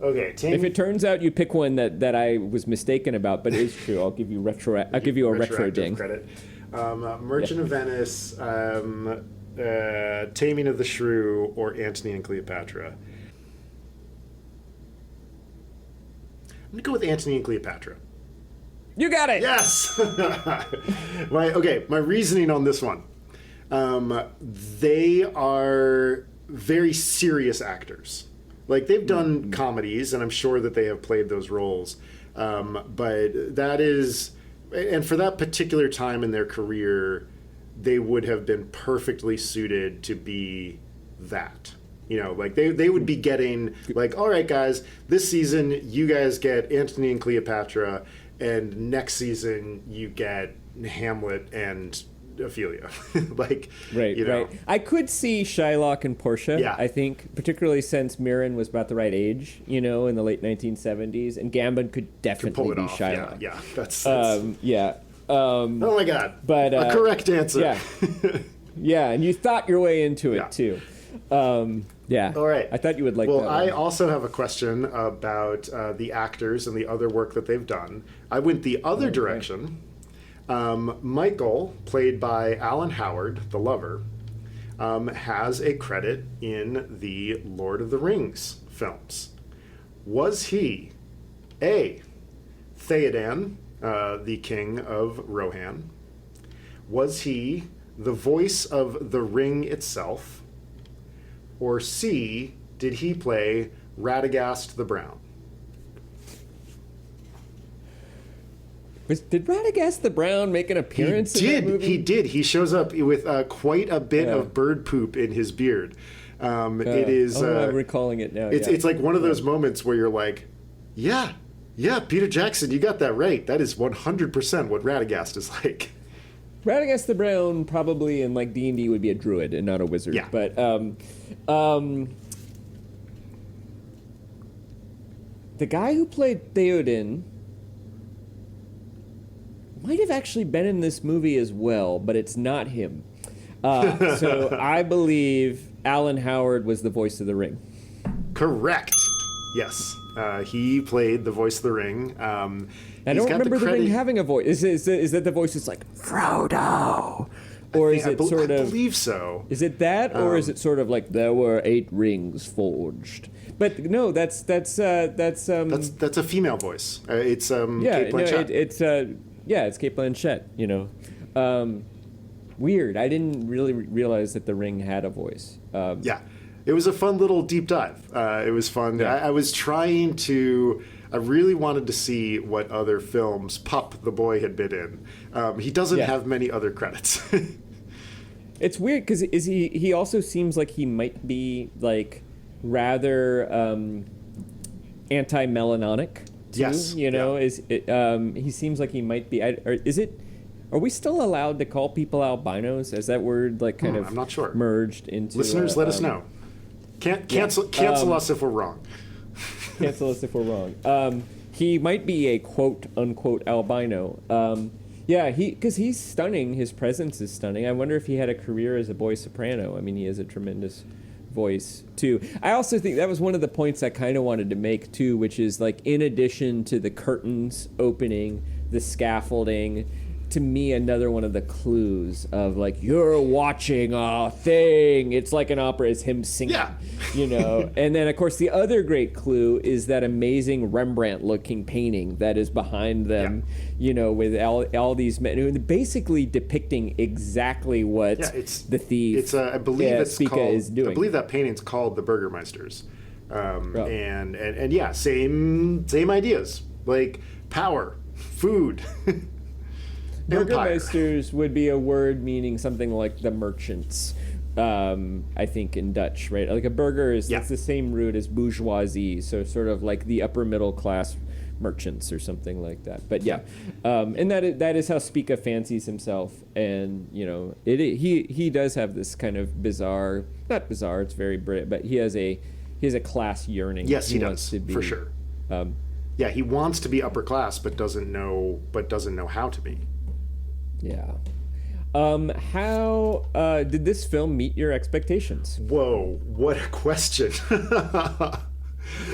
Okay. If it turns out you pick one that I was mistaken about, but it is true, I'll give you a retro ding. Credit. Merchant of Venice, Taming of the Shrew, or Antony and Cleopatra. I'm going to go with Antony and Cleopatra. You got it! Yes! My reasoning on this one. They are very serious actors. Like, they've done comedies, and I'm sure that they have played those roles. But that is, and for that particular time in their career, they would have been perfectly suited to be that. You know, like they would be getting, like, all right, guys, this season you guys get Antony and Cleopatra, and next season you get Hamlet and Ophelia. Like, right, you know. right. I could see Shylock and Portia. Yeah. I think, particularly since Mirren was about the right age, you know, in the late 1970s, and Gambon could definitely pull it be off. Shylock. Yeah, that's Yeah. oh my God! But a correct answer. Yeah, yeah, and you thought your way into it Yeah. too. Yeah. All right. I thought you would like well, that. I also have a question about the actors and the other work that they've done. I went the other direction. Michael, played by Alan Howard, the lover, has a credit in the Lord of the Rings films. Was he A, Theoden, the king of Rohan? Was he the voice of the ring itself? Or C, did he play Radagast the Brown? Did Radagast the Brown make an appearance in that movie? He did. He shows up with quite a bit of bird poop in his beard. It is. I'm recalling it now. It's like one of those moments where you're like, yeah, Peter Jackson, you got that right. That is 100% what Radagast is like. Radagast the Brown probably in like D&D would be a druid and not a wizard. Yeah. But the guy who played Theoden might have actually been in this movie as well, but it's not him. So I believe Alan Howard was the voice of the ring. Correct. Yes. He played the voice of the ring. I don't remember the ring having a voice. Is that the voice that's like, Frodo? Or is it sort of... I believe so. Is it that, or is it sort of like, there were 8 rings forged? But no, that's a female voice. It's Kate Blanchett. It's Kate Blanchett, you know. Weird. I didn't really realize that the ring had a voice. Yeah. It was a fun little deep dive. It was fun. Yeah. I was trying to... I really wanted to see what other films Pup the Boy had been in. He doesn't have many other credits. It's weird because he also seems like he might be like rather anti-melanonic too. Yes. You know, he seems like he might be. Are we still allowed to call people albinos? Is that word like kind of I'm not sure. merged into Listeners, let us know. Cancel us if we're wrong. Cancel us if we're wrong. He might be a quote unquote albino. Because he's stunning. His presence is stunning. I wonder if he had a career as a boy soprano. I mean, he has a tremendous voice too. I also think that was one of the points I kind of wanted to make too, which is like in addition to the curtains opening, the scaffolding, to me another one of the clues of like you're watching a thing. It's like an opera. Is him singing, you know. And then of course the other great clue is that amazing Rembrandt-looking painting that is behind them, you know, with all these men who are basically depicting exactly what the thief. It's I believe it's Spica called. is doing. I believe that painting's called the Burgermeisters, and yeah, same ideas like power, food. Burgermeisters would be a word meaning something like the merchants, I think in Dutch, right? Like a burger is it's the same root as bourgeoisie, so sort of like the upper middle class merchants or something like that. But and that is how Spica fancies himself, and you know he does have this kind of not bizarre, it's very Brit, but he has a class yearning. Yes, he does for sure. He wants to be upper class, but doesn't know how to be. Yeah. How did this film meet your expectations? Whoa, what a question.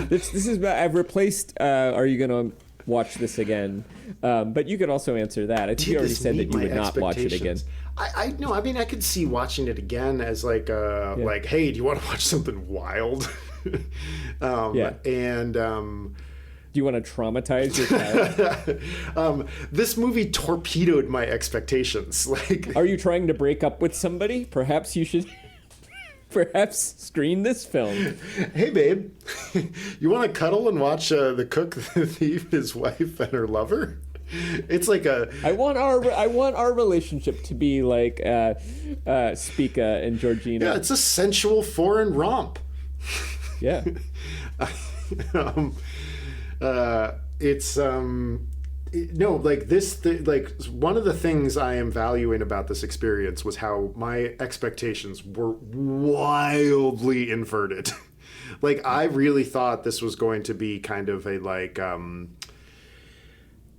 This is I've replaced are you going to watch this again? But you could also answer that. I think you already said that you would not watch it again. I no, I mean I could see watching it again as like like, hey, do you want to watch something wild? Do you want to traumatize your child? This movie torpedoed my expectations. Like, Are you trying to break up with somebody? Perhaps you should perhaps screen this film. hey babe, you want to cuddle and watch the cook, the thief, his wife, and her lover? It's like I want our relationship to be like Spica and Georgina. Yeah, it's a sensual foreign romp. Yeah. It's no, like this like one of the things I am valuing about this experience was how my expectations were wildly inverted. Like, I really thought this was going to be kind of a like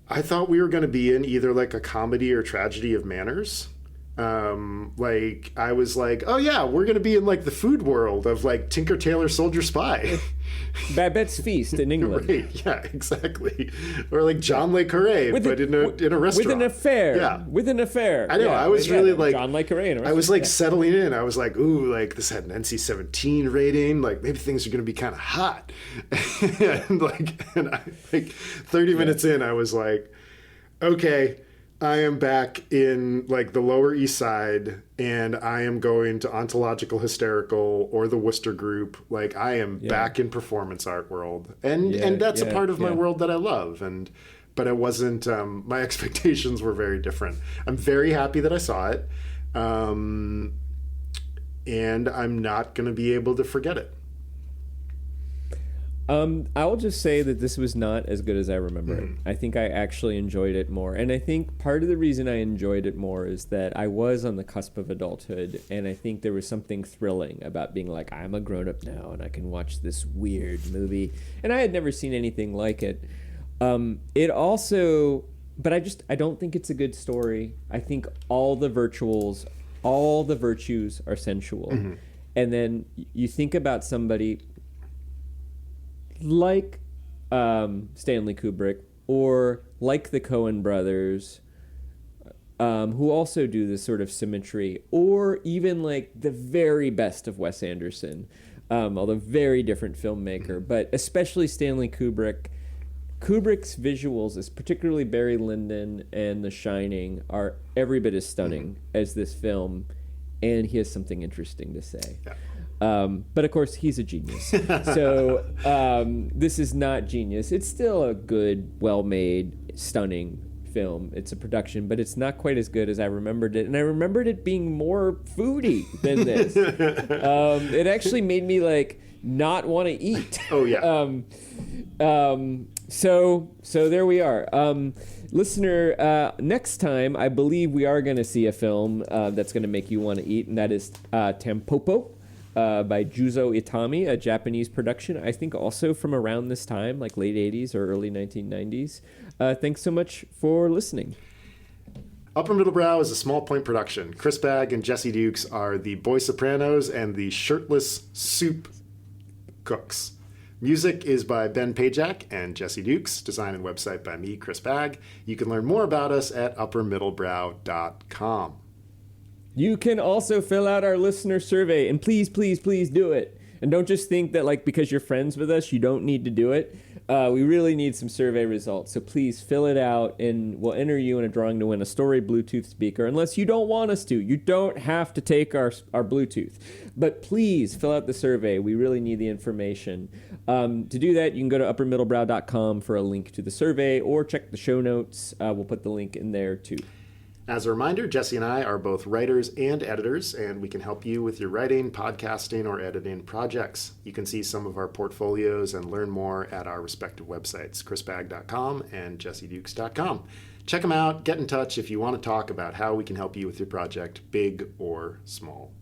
I thought we were going to be in either like a comedy or tragedy of manners. Like, I was like, oh yeah, we're going to be in like the food world of like Tinker Tailor Soldier Spy. Babette's Feast in England. Right, yeah, exactly. Or like John Le Carre, but in a restaurant. With an affair. Yeah. With an affair. I know, I was really like... John Le Carre in a restaurant. I was like settling in. I was like, ooh, like this had an NC-17 rating. Like, maybe things are going to be kind of hot. and I, like 30 minutes in, I was like, okay, I am back in like the Lower East Side, and I am going to Ontological Hysterical or the Worcester Group. Like, I am back in performance art world, and that's a part of my world that I love. But it wasn't. My expectations were very different. I'm very happy that I saw it, and I'm not going to be able to forget it. I will just say that this was not as good as I remember it. I think I actually enjoyed it more. And I think part of the reason I enjoyed it more is that I was on the cusp of adulthood, and I think there was something thrilling about being like, I'm a grown-up now, and I can watch this weird movie. And I had never seen anything like it. It also... But I don't think it's a good story. I think all the virtues are sensual. And then you think about somebody... like Stanley Kubrick, or like the Coen brothers, who also do this sort of symmetry, or even like the very best of Wes Anderson, although very different filmmaker, but especially Stanley Kubrick. Kubrick's visuals, particularly Barry Lyndon and The Shining, are every bit as stunning as this film, and he has something interesting to say. Yeah. But of course, he's a genius. So this is not genius. It's still a good, well-made, stunning film. It's a production, but it's not quite as good as I remembered it. And I remembered it being more foodie than this. It actually made me like not want to eat. Oh yeah. So there we are. Listener, next time I believe we are going to see a film that's going to make you want to eat, and that is Tampopo. By Juzo Itami, a Japanese production, I think also from around this time, like late 80s or early 1990s. Thanks so much for listening. Upper Middle Brow is a small point production. Chris Bagg and Jesse Dukes are the boy sopranos and the shirtless soup cooks. Music is by Ben Pajak and Jesse Dukes. Design and website by me, Chris Bagg. You can learn more about us at uppermiddlebrow.com. You can also fill out our listener survey, and please, please, please do it. And don't just think that like because you're friends with us, you don't need to do it. We really need some survey results. So please fill it out, and we'll enter you in a drawing to win a Story Bluetooth speaker, unless you don't want us to. You don't have to take our Bluetooth. But please fill out the survey. We really need the information. To do that, you can go to uppermiddlebrow.com for a link to the survey, or check the show notes. We'll put the link in there too. As a reminder, Jesse and I are both writers and editors, and we can help you with your writing, podcasting, or editing projects. You can see some of our portfolios and learn more at our respective websites, chrisbag.com and jessedukes.com. Check them out. Get in touch if you want to talk about how we can help you with your project, big or small.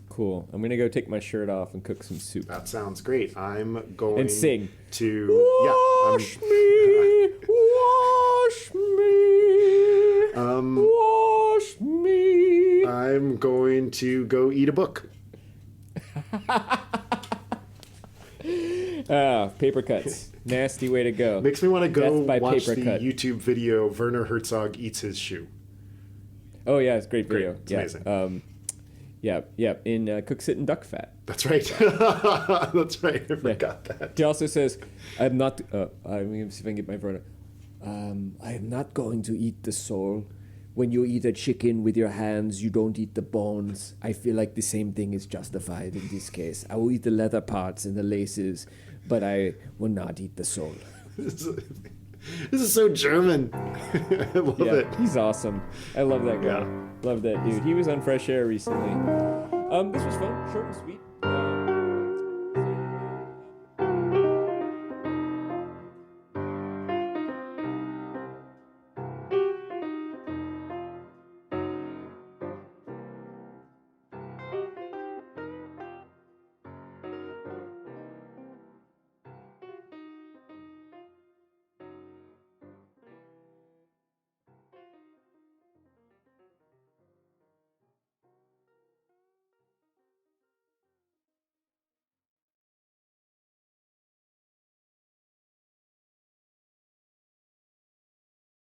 Cool. I'm going to go take my shirt off and cook some soup. That sounds great. I'm going and sing. to... Wash me, wash me. Wash me. I'm going to go eat a book. Paper cuts. Nasty way to go. Makes me want to go watch the cut. YouTube video Werner Herzog eats his shoe. Oh yeah, it's a great video. It's amazing. Yeah. In cooks it in duck fat. That's right. That's right. I forgot that. He also says, "I'm not. I'm going to see if I can get my verb. I am not going to eat the soul. When you eat a chicken with your hands, you don't eat the bones. I feel like the same thing is justified in this case. I will eat the leather parts and the laces, but I will not eat the soul." This is so German. I love it. He's awesome. I love that guy. Yeah. Love that dude. He was on Fresh Air recently. This was fun, short and sweet.